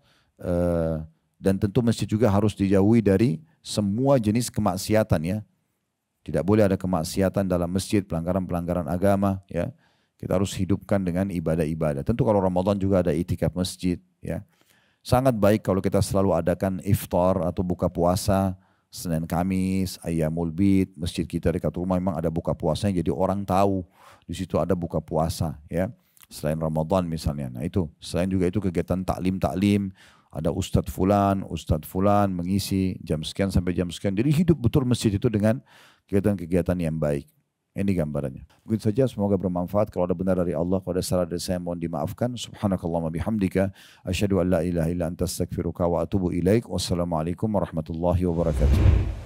Dan tentu masjid juga harus dijauhi dari semua jenis kemaksiatan ya. Tidak boleh ada kemaksiatan dalam masjid, pelanggaran-pelanggaran agama ya. Kita harus hidupkan dengan ibadah-ibadah. Tentu kalau Ramadan juga ada itikaf masjid ya. Sangat baik kalau kita selalu adakan iftar atau buka puasa Senin Kamis, Ayyamul Bid, masjid kita dekat rumah memang ada buka puasanya jadi orang tahu di situ ada buka puasa ya. Selain Ramadan misalnya. Nah itu, selain juga itu kegiatan taklim, ada Ustadz Fulan mengisi jam sekian sampai jam sekian. Jadi hidup betul masjid itu dengan kegiatan-kegiatan yang baik. Ini gambarannya. Begitu saja, semoga bermanfaat. Kalau ada benar dari Allah, kalau ada salah dari saya mohon dimaafkan. Subhanakallahumma bihamdika. Asyhadu an la ilaha illa anta astaghfiruka wa atubu ilaik. Wassalamualaikum warahmatullahi wabarakatuh.